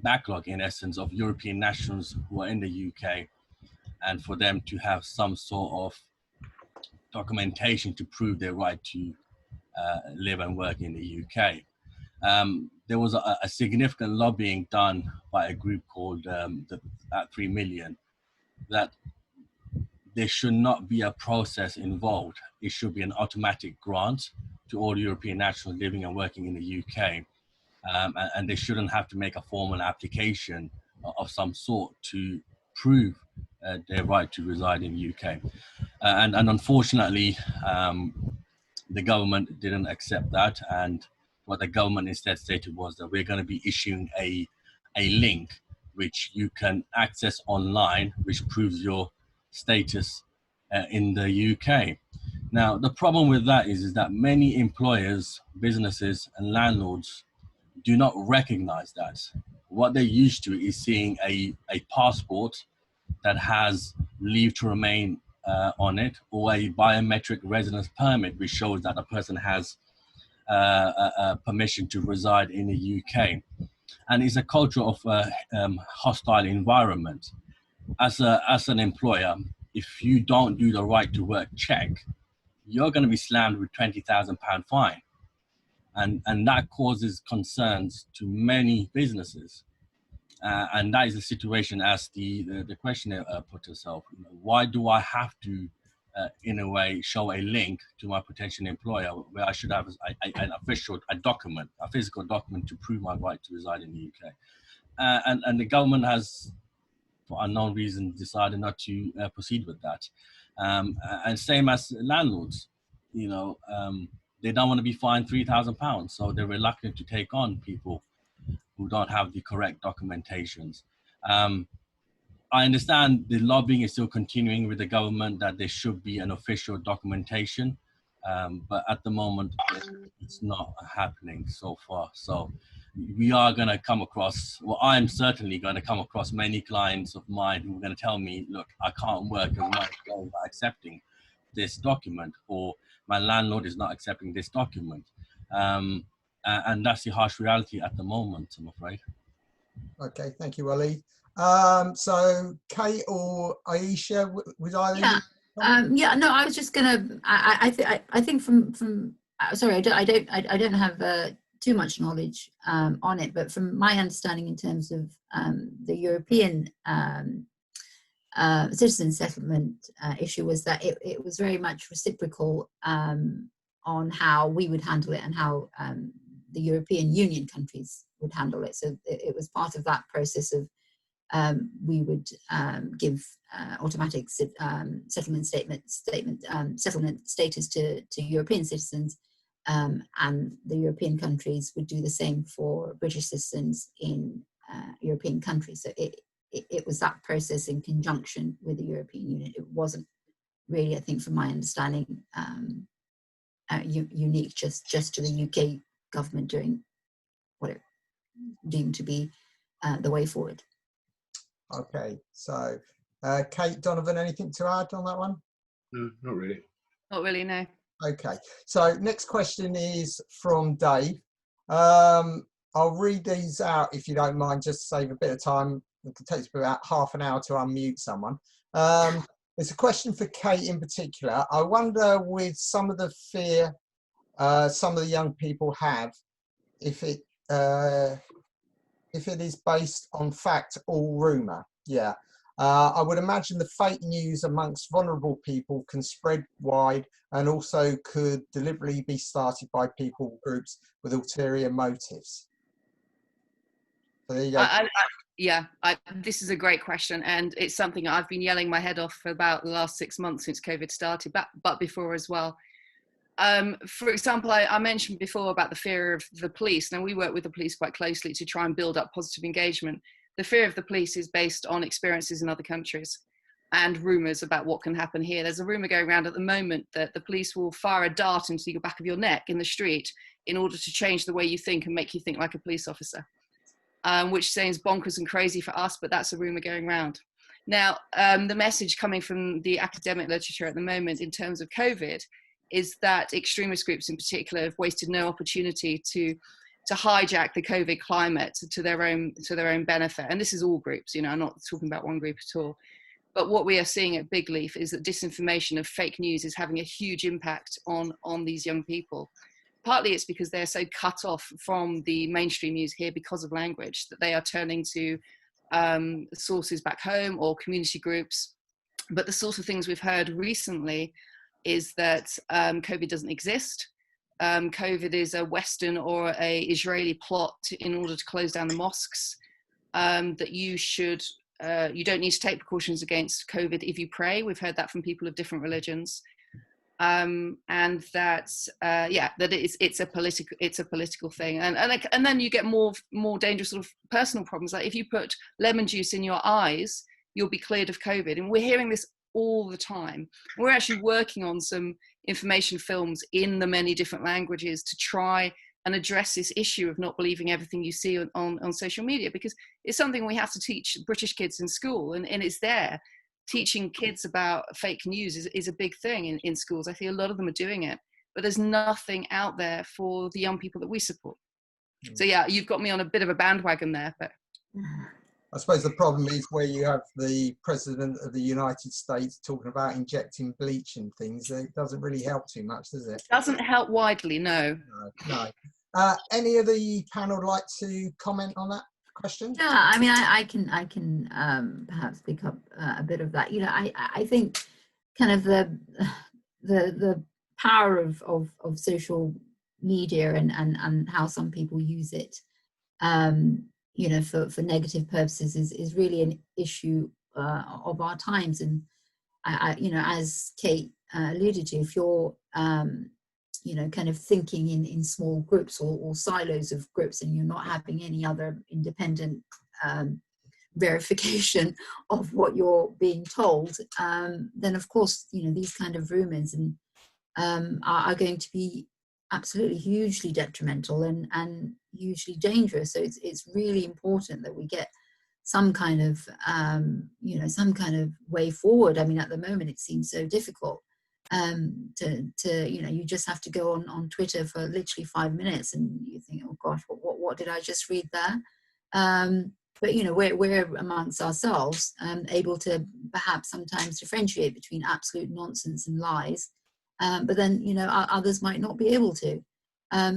backlog, in essence, of European nationals who are in the UK, and for them to have some sort of documentation to prove their right to live and work in the UK. There was a significant lobbying done by a group called 3 Million, that there should not be a process involved. It should be an automatic grant to all European nationals living and working in the UK. And they shouldn't have to make a formal application of some sort to prove their right to reside in the UK. And unfortunately, the government didn't accept that. And what the government instead stated was that we're going to be issuing a link which you can access online, which proves your status in the UK. Now, the problem with that is that many employers, businesses, and landlords do not recognize that. What they're used to is seeing a passport that has leave to remain on it, or a biometric residence permit, which shows that a person has permission to reside in the UK. And it's a culture of hostile environment. As an employer, if you don't do the right to work check, you're going to be slammed with £20,000 fine. And that causes concerns to many businesses. And that is the situation, as the questioner put herself. Why do I have to, in a way, show a link to my potential employer where I should have a document, a physical document to prove my right to reside in the UK? And the government has, for unknown reasons, decided not to proceed with that. And same as landlords, they don't want to be fined £3,000, so they're reluctant to take on people who don't have the correct documentations. I understand the lobbying is still continuing with the government that there should be an official documentation, but at the moment it's not happening so far. So we are going to come across, well, I'm certainly going to come across many clients of mine who are going to tell me, look, I can't work as my employer not accepting this document, or my landlord is not accepting this document. And that's the harsh reality at the moment, I'm afraid. Okay, thank you, Waleed. So Kate or Aisha, was either Yeah. Yeah, no, I was just gonna. I think from sorry, I don't have too much knowledge on it, but from my understanding in terms of the European citizen settlement issue was that it was very much reciprocal on how we would handle it and how the European Union countries would handle it. So it was part of that process of we would give automatic settlement status to European citizens, and the European countries would do the same for British citizens in European countries. So it was that process in conjunction with the European Union. It wasn't really, I think, from my understanding, unique just to the UK government doing what it deemed to be the way forward. Okay, so Kate, Donovan, anything to add on that one? No, not really. Not really, no. Okay, so next question is from Dave. I'll read these out if you don't mind, just to save a bit of time. It takes about half an hour to unmute someone. It's a question for Kate in particular. I wonder, with some of the fear some of the young people have, if it is based on fact or rumour. Yeah. I would imagine the fake news amongst vulnerable people can spread wide and also could deliberately be started by people groups with ulterior motives. So there you go. This is a great question, and it's something I've been yelling my head off for about the last 6 months since COVID started, but before as well. For example, I mentioned before about the fear of the police. Now, we work with the police quite closely to try and build up positive engagement. The fear of the police is based on experiences in other countries and rumours about what can happen here. There's a rumour going around at the moment that the police will fire a dart into the back of your neck in the street in order to change the way you think and make you think like a police officer, which seems bonkers and crazy for us, but that's a rumour going around. Now, the message coming from the academic literature at the moment in terms of COVID is that extremist groups in particular have wasted no opportunity to hijack the COVID climate to their own benefit. And this is all groups, you know, I'm not talking about one group at all. But what we are seeing at Big Leaf is that disinformation of fake news is having a huge impact on these young people. Partly it's because they're so cut off from the mainstream news here because of language that they are turning to sources back home or community groups. But the sort of things we've heard recently is that COVID doesn't exist. COVID is a Western or a Israeli plot in order to close down the mosques, that you don't need to take precautions against COVID if you pray. We've heard that from people of different religions. And that it's a political thing. And then you get more dangerous sort of personal problems. Like if you put lemon juice in your eyes, you'll be cleared of COVID. And we're hearing this all the time. We're actually working on some information films in the many different languages to try and address this issue of not believing everything you see on social media, because it's something we have to teach British kids in school, and it's there. Teaching kids about fake news is a big thing in schools. I think a lot of them are doing it, but there's nothing out there for the young people that we support. So yeah, you've got me on a bit of a bandwagon there, but I suppose the problem is where you have the President of the United States talking about injecting bleach and things. It doesn't really help too much, does it? Doesn't help widely, no. No. Any of the panel like to comment on that question? Yeah, I mean, I can perhaps pick up a bit of that. You know, I think kind of the power of our media and how some people use it, you know, for negative purposes is really an issue of our times. And you know, as Kate alluded to, if you're you know, kind of thinking in small groups or silos of groups, and you're not having any other independent verification of what you're being told, then of course, you know, these kind of rumors and are going to be absolutely hugely detrimental and hugely dangerous. So it's really important that we get some kind of you know, some kind of way forward. I mean, at the moment it seems so difficult to you know, you just have to go on Twitter for literally 5 minutes and you think, oh gosh, what did I just read there? But you know, we're amongst ourselves able to perhaps sometimes differentiate between absolute nonsense and lies, but then, you know, others might not be able to.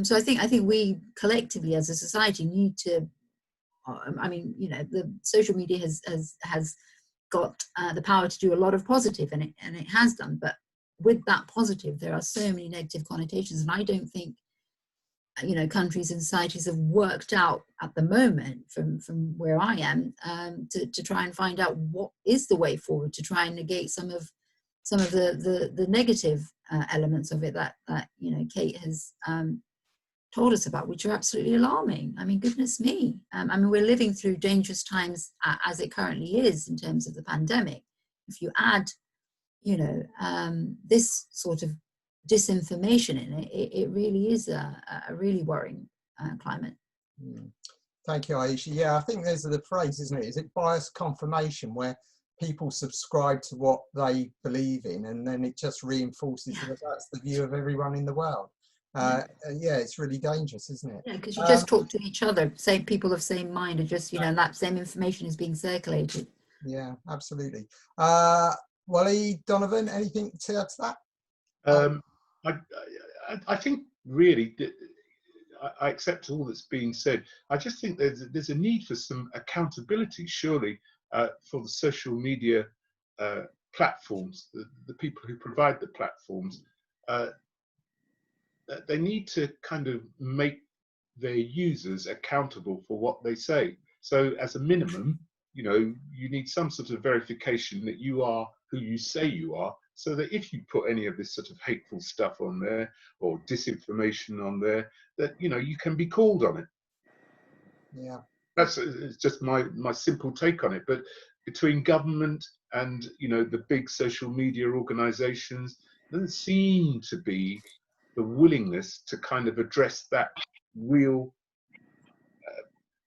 So I think we collectively as a society need to, I mean, you know, the social media has got the power to do a lot of positive, and it has done, but with that positive there are so many negative connotations, and I don't think, you know, countries and societies have worked out at the moment from where I am to try and find out what is the way forward to try and negate some of the negative elements of it that you know, Kate has told us about, which are absolutely alarming. I mean, goodness me. I mean, we're living through dangerous times as it currently is in terms of the pandemic. If you add, you know, this sort of disinformation in it, it really is a really worrying climate. Thank you, Aisha. Yeah, I think there's the phrase, isn't it? Is it bias confirmation, where people subscribe to what they believe in, and then it just reinforces that that's the view of everyone in the world. Yeah, it's really dangerous, isn't it? Yeah, because you just talk to each other, same people of same mind, and just, you know, that same information is being circulated. Yeah, absolutely. Waleed, Donovan, anything to add to that? I think really I accept all that's being said. I just think there's a need for some accountability, surely, for the social media platforms, the people who provide the platforms. They need to kind of make their users accountable for what they say. So as a minimum, you know, you need some sort of verification that you are who you say you are, so that if you put any of this sort of hateful stuff on there or disinformation on there, that, you know, you can be called on it. Yeah, that's it's just my simple take on it. But between government and, you know, the big social media organizations, there doesn't seem to be the willingness to kind of address that real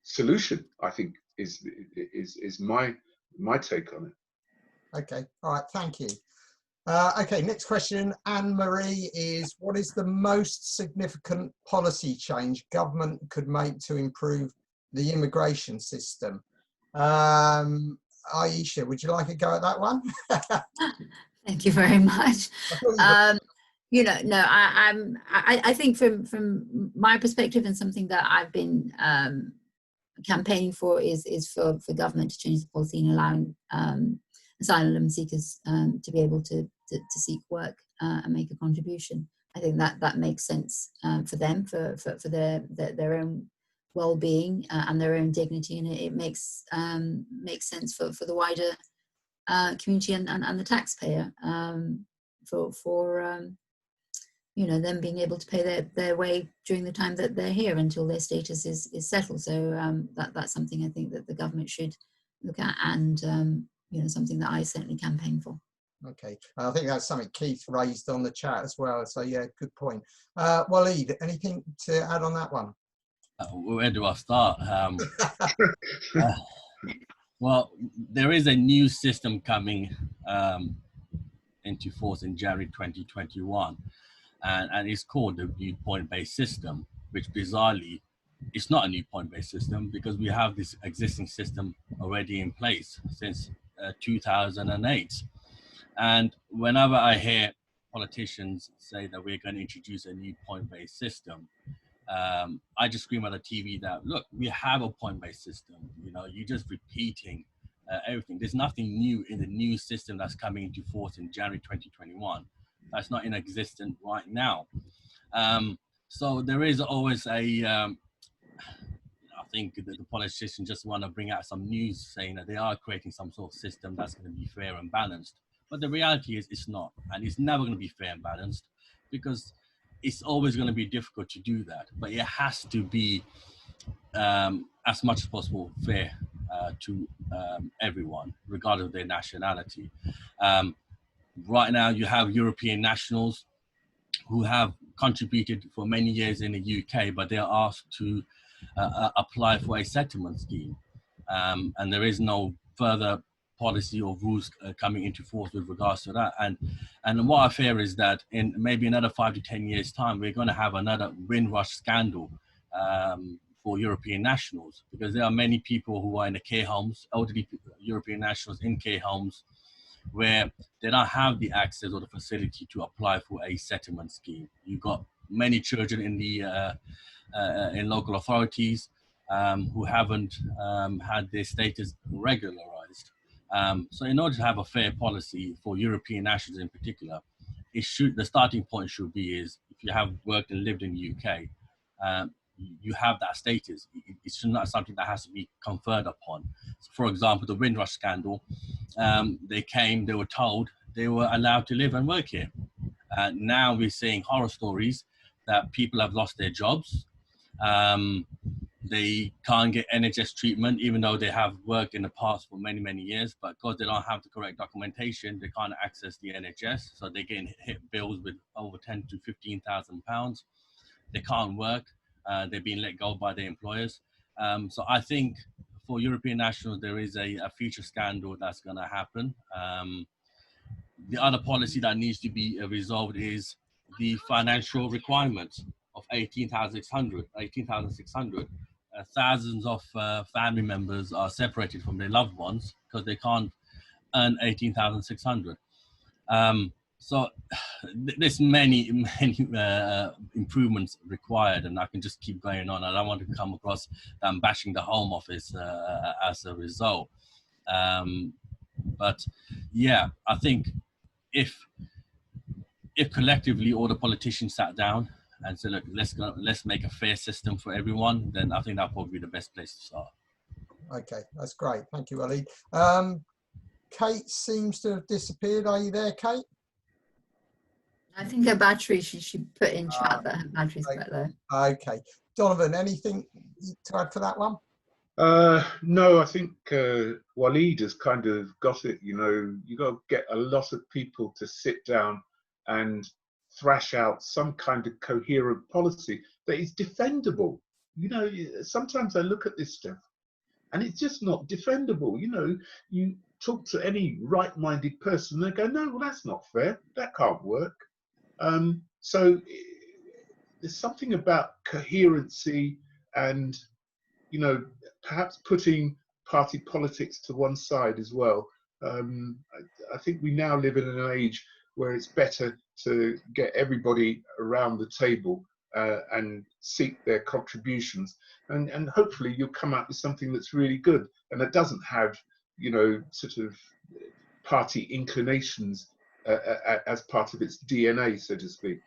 solution, I think, is my take on it. Okay, all right, thank you. Okay, next question, Anne-Marie, is what is the most significant policy change government could make to improve the immigration system? Aisha, would you like a go at that one? Thank you very much. You know, no, I think from my perspective, and something that I've been campaigning for is for government to change the policy in allowing asylum seekers to be able to seek work and make a contribution. I think that makes sense for them, for their own well-being and their own dignity, and it makes sense for the wider community and the taxpayer, for you know, them being able to pay their way during the time that they're here until their status is settled. So that's something I think that the government should look at, and you know, something that I certainly campaign for. Okay, I think that's something Keith raised on the chat as well. So yeah, good point. Waleed, anything to add on that one? Where do I start? Well, there is a new system coming into force in January 2021, and it's called the viewpoint-based system, which bizarrely, it's not a new point-based system because we have this existing system already in place since 2008. And whenever I hear politicians say that we're going to introduce a new point-based system, I just scream at the TV that, look, we have a point-based system. You know, you're just repeating everything. There's nothing new in the new system that's coming into force in January 2021. That's not in existence right now. So there is always a, I think that the politicians just want to bring out some news saying that they are creating some sort of system that's going to be fair and balanced. But the reality is it's not, and it's never going to be fair and balanced, because it's always going to be difficult to do that. But it has to be, as much as possible, fair to everyone, regardless of their nationality. Right now, you have European nationals who have contributed for many years in the UK, but they are asked to apply for a settlement scheme. And there is no further policy or rules coming into force with regards to that. And what I fear is that in maybe another 5 to 10 years' time, we're going to have another Windrush scandal for European nationals, because there are many people who are in the care homes, elderly European nationals in care homes, where they don't have the access or the facility to apply for a settlement scheme. You've got many children in the in local authorities who haven't had their status regularized. So in order to have a fair policy for European nationals in particular, the starting point should be is if you have worked and lived in the UK, you have that status. It's not something that has to be conferred upon. So for example, the Windrush scandal, they were told they were allowed to live and work here. Now we're seeing horror stories that people have lost their jobs. They can't get NHS treatment, even though they have worked in the past for many, many years, but because they don't have the correct documentation, they can't access the NHS. So they're getting hit bills with over 10 to 15,000 pounds. They can't work. They're being let go by their employers. So I think for European nationals, there is a future scandal that's going to happen. The other policy that needs to be resolved is the financial requirements of 18,600. Thousands of family members are separated from their loved ones because they can't earn 18,600. So there's many improvements required, and I can just keep going on. I don't want to come across that I'm bashing the Home Office as a result. But yeah, I think if collectively all the politicians sat down and said, look, let's make a fair system for everyone, then I think that'll probably be the best place to start. Okay, that's great. Thank you, Walid. Kate seems to have disappeared. Are you there, Kate? I think her battery, she put in chat that her battery's quite low. Okay. Donovan, anything to add for that one? No, I think Walid has kind of got it. You know, you got to get a lot of people to sit down and thrash out some kind of coherent policy that is defendable. You know, sometimes I look at this stuff and it's just not defendable. You know, you talk to any right-minded person, they go, no, well, that's not fair. That can't work. So there's something about coherency and, you know, perhaps putting party politics to one side as well. I think we now live in an age where it's better to get everybody around the table and seek their contributions, and hopefully you'll come up with something that's really good and that doesn't have, you know, sort of party inclinations as part of its DNA, so to speak.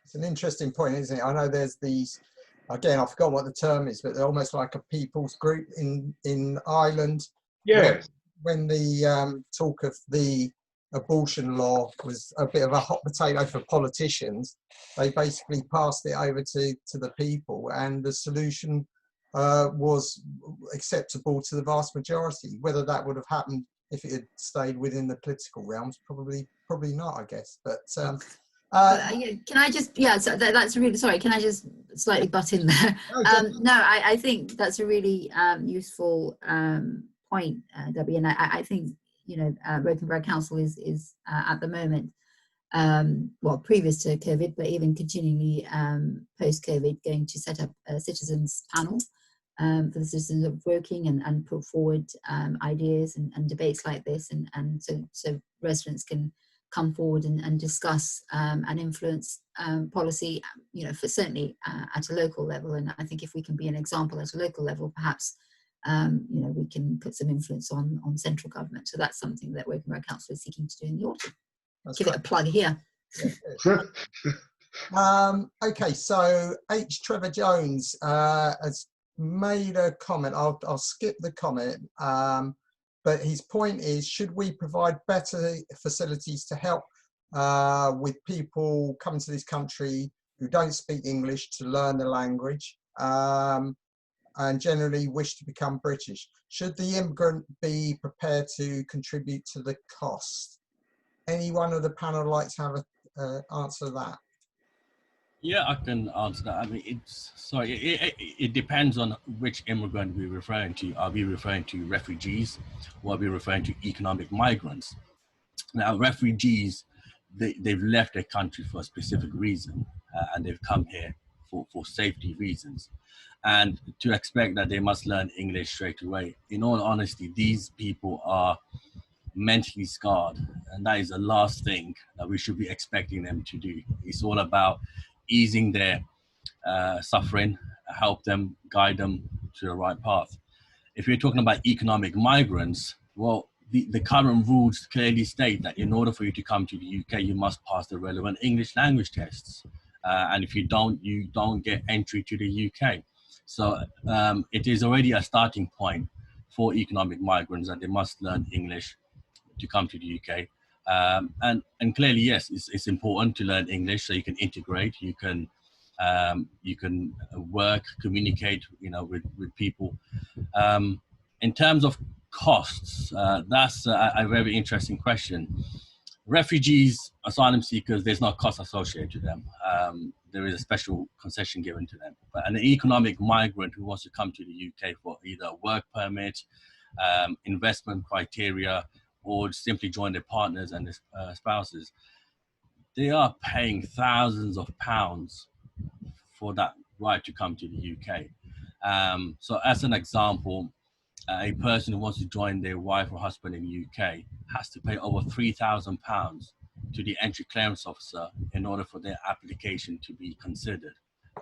It's an interesting point, isn't it? I know there's these, again, I forgot what the term is, but they're almost like a people's group in Ireland. Yes. When the talk of the abortion law was a bit of a hot potato for politicians, they basically passed it over to the people, and the solution was acceptable to the vast majority. Whether that would have happened if it had stayed within the political realms, probably not, I guess. But can I just, so that's really, sorry, can I just slightly butt in there? No, I think that's a really useful point, Debbie, and I think, you know, Broken Borough Council is at the moment, well, previous to COVID, but even continually post-COVID, going to set up a citizens panel for the citizens of working and put forward ideas and debates like this, and so residents can come forward and discuss and influence policy, you know, for certainly at a local level. And I think if we can be an example at a local level, perhaps, you know, we can put some influence on central government. So that's something that Woking Borough Council is seeking to do in the autumn. Give it a plug here. Okay, so H. Trevor Jones has made a comment. I'll skip the comment. But his point is, should we provide better facilities to help with people coming to this country who don't speak English to learn the language? and generally wish to become British. Should the immigrant be prepared to contribute to the cost? Any one of the panel like to have a answer to that? Yeah, I can answer that. I mean, it depends on which immigrant we're referring to. Are we referring to refugees, or are we referring to economic migrants? Now, refugees, they've left their country for a specific reason, and they've come here for safety reasons. And to expect that they must learn English straight away, in all honesty, these people are mentally scarred, and that is the last thing that we should be expecting them to do. It's all about easing their suffering, help them, guide them to the right path. If you're talking about economic migrants, well, the current rules clearly state that in order for you to come to the UK, you must pass the relevant English language tests. And if you don't get entry to the UK. So it is already a starting point for economic migrants that they must learn English to come to the UK. And clearly, yes, it's important to learn English so you can integrate, you can work, communicate, with people. In terms of costs, that's a very interesting question. Refugees, asylum seekers, there's no cost associated to them. There is a special concession given to them. But an economic migrant who wants to come to the UK for either a work permit, investment criteria, or simply join their partners and their spouses, they are paying thousands of pounds for that right to come to the UK. So as an example, a person who wants to join their wife or husband in the UK has to pay over £3,000 to the entry clearance officer in order for their application to be considered.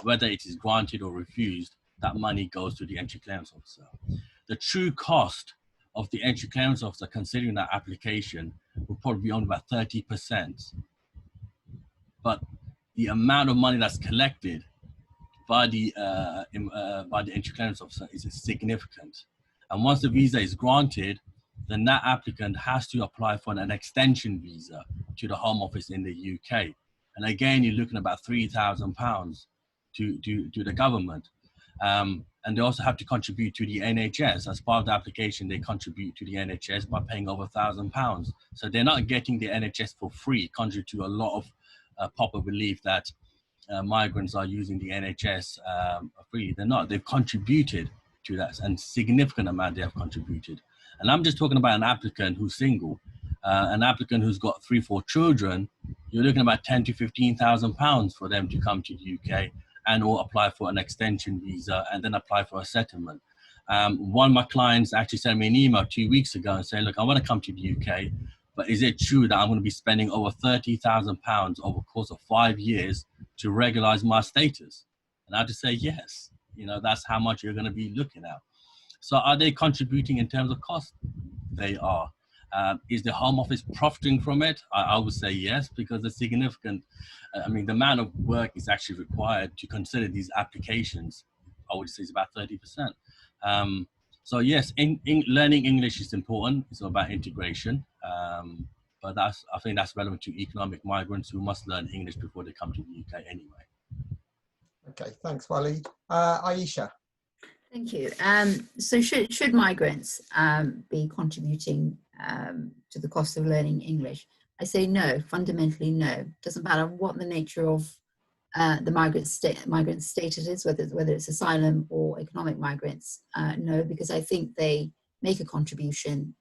Whether it is granted or refused, that money goes to the entry clearance officer. The true cost of the entry clearance officer considering that application will probably be only about 30%. But the amount of money that's collected by the entry clearance officer is significant. And once the visa is granted, then that applicant has to apply for an extension visa to the Home Office in the UK. And again, you're looking at about £3,000 to the government. And they also have to contribute to the NHS. As part of the application, they contribute to the NHS by paying over £1,000. So they're not getting the NHS for free, contrary to a lot of popular belief that migrants are using the NHS free. They're not. They've contributed to that, and significant amount they have contributed. And I'm just talking about an applicant who's single, an applicant who's got 3-4 children. You're looking at about £10,000 to £15,000 for them to come to the UK and or apply for an extension visa and then apply for a settlement. One of my clients actually sent me an email 2 weeks ago and saying, look, I want to come to the UK, but is it true that I'm going to be spending over £30,000 over the course of 5 years to regularize my status? And I had to say, yes, that's how much you're going to be looking at. So are they contributing in terms of cost? They are. Is the Home Office profiting from it? I would say yes, because the significant, the amount of work is actually required to consider these applications, I would say is about 30%. So yes, learning English is important. It's about integration. But I think that's relevant to economic migrants who must learn English before they come to the UK anyway. Okay, thanks, Waleed. Aisha. Thank you. So should migrants be contributing to the cost of learning English? I say no, fundamentally no. Doesn't matter what the nature of the migrant status is, whether it's asylum or economic migrants. No, because I think they make a contribution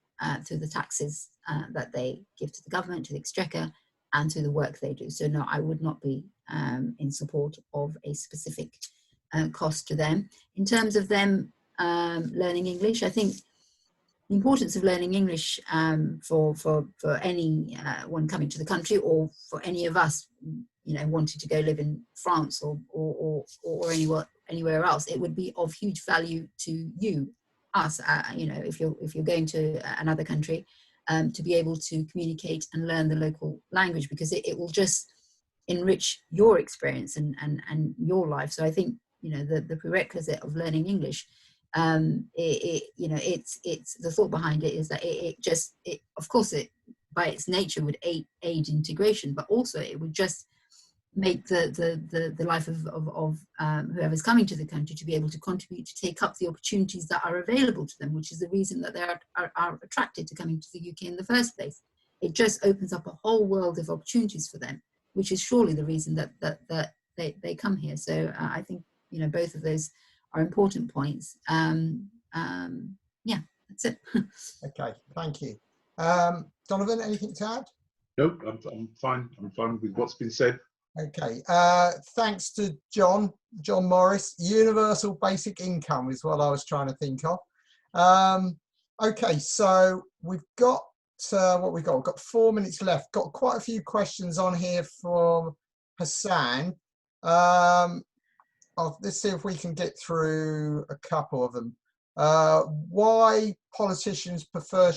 through the taxes that they give to the government, to the exchequer, and to the work they do. So no, I would not be in support of a specific cost to them. In terms of them learning English, I think the importance of learning English for anyone coming to the country, or for any of us, wanting to go live in France or anywhere else, it would be of huge value to us, if you're going to another country, to be able to communicate and learn the local language, because it will just enrich your experience and your life. So I think the prerequisite of learning English, it's the thought behind it is that it by its nature would aid integration, but also it would just make the life of whoever's coming to the country to be able to contribute, to take up the opportunities that are available to them, which is the reason that they are attracted to coming to the UK in the first place. It just opens up a whole world of opportunities for them, which is surely the reason that they come here. So I think, you know, both of those are important points. Yeah, that's it. Okay, thank you. Donovan, anything to add? Nope, I'm fine. I'm fine with what's been said. Okay, thanks to John Morris. Universal basic income is what I was trying to think of. Okay, so we've got what we've got. We've got 4 minutes left. Got quite a few questions on here from Hassan. Let's see if we can get through a couple of them. Why politicians prefer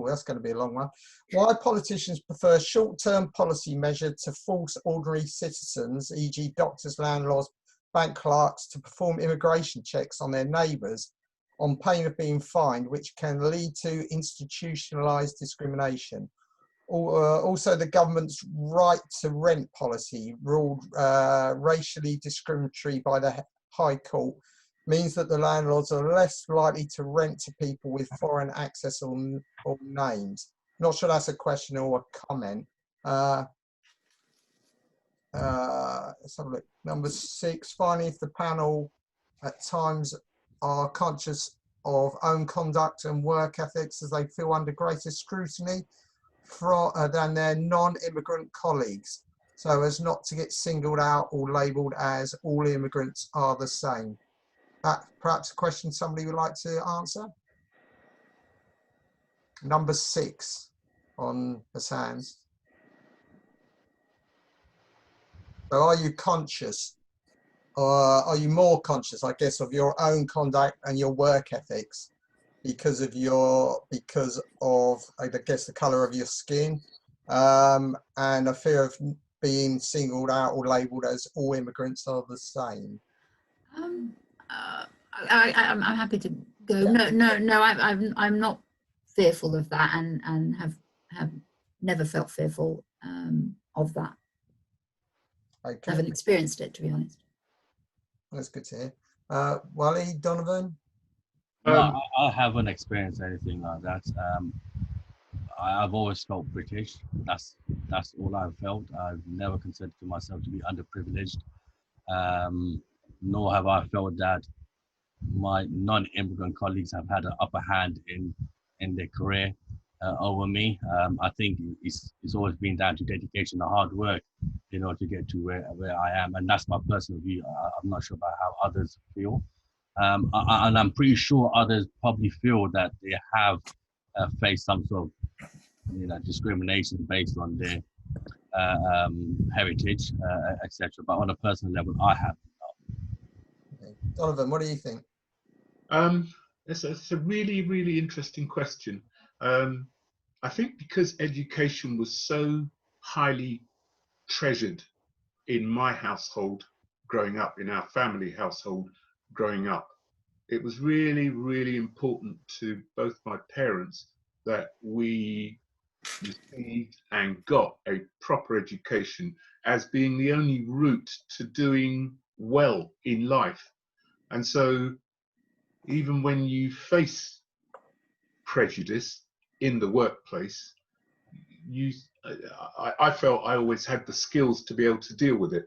that's going to be a long one. Why politicians prefer short-term policy measure to force ordinary citizens, e.g. doctors, landlords, bank clerks, to perform immigration checks on their neighbours on pain of being fined, which can lead to institutionalised discrimination. Also, the government's right to rent policy, ruled racially discriminatory by the High Court, means that the landlords are less likely to rent to people with foreign access or names. Not sure that's a question or a comment. Let's have a look. Number 6, finally, if the panel at times are conscious of own conduct and work ethics as they feel under greater scrutiny than their non-immigrant colleagues, so as not to get singled out or labelled as all immigrants are the same. Perhaps a question somebody would like to answer? Number 6 on Hassan's. So are you conscious, or are you more conscious, I guess, of your own conduct and your work ethics because of I guess, the colour of your skin, and a fear of being singled out or labelled as all immigrants are the same? I'm happy to go. Yeah. No. I'm not fearful of that, and have never felt fearful of that. Okay. I haven't experienced it, to be honest. That's good to hear. Wally, Donovan? No, I haven't experienced anything like that. I've always felt British. That's all I've felt. I've never considered myself to be underprivileged, nor have I felt that my non-immigrant colleagues have had an upper hand in their career over me. I think it's always been down to dedication and hard work in order to get to where I am, and that's my personal view. I'm not sure about how others feel, and I'm pretty sure others probably feel that they have faced some sort of discrimination based on their heritage, etc. But on a personal level, I have. Okay. Donovan, what do you think? It's a really, really interesting question. I think because education was so highly treasured in my household growing up, in our family household growing up, it was really, really important to both my parents that we received and got a proper education as being the only route to doing well in life. And so even when you face prejudice in the workplace, I felt I always had the skills to be able to deal with it.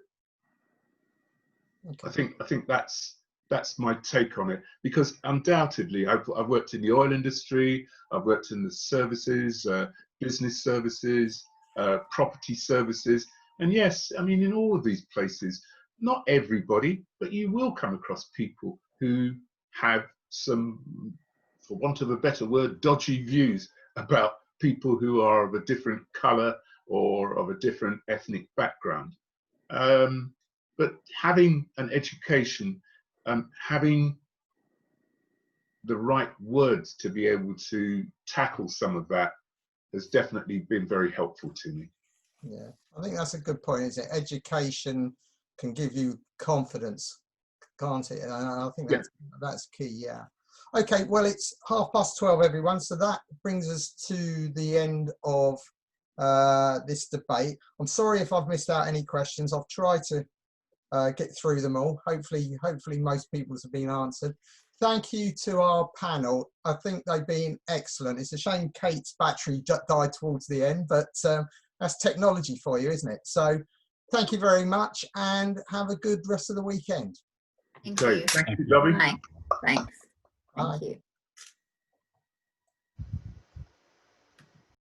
Okay. I think that's my take on it, because undoubtedly I've worked in the oil industry, I've worked in the services, business services, property services, and yes, I mean, in all of these places, not everybody, but you will come across people who have some, for want of a better word, dodgy views about people who are of a different colour or of a different ethnic background. But having an education, having the right words to be able to tackle some of that has definitely been very helpful to me. Yeah, I think that's a good point, isn't it? Education can give you confidence, can't it? And I think that's key, yeah. Okay, well, it's 12:30, everyone. So that brings us to the end of this debate. I'm sorry if I've missed out any questions. I've tried to get through them all. Hopefully most people's have been answered. Thank you to our panel. I think they've been excellent. It's a shame Kate's battery died towards the end, but that's technology for you, isn't it? So thank you very much and have a good rest of the weekend. Thank Great. you. Thank you, Lovey. Bye. Thanks. Bye. Thank you.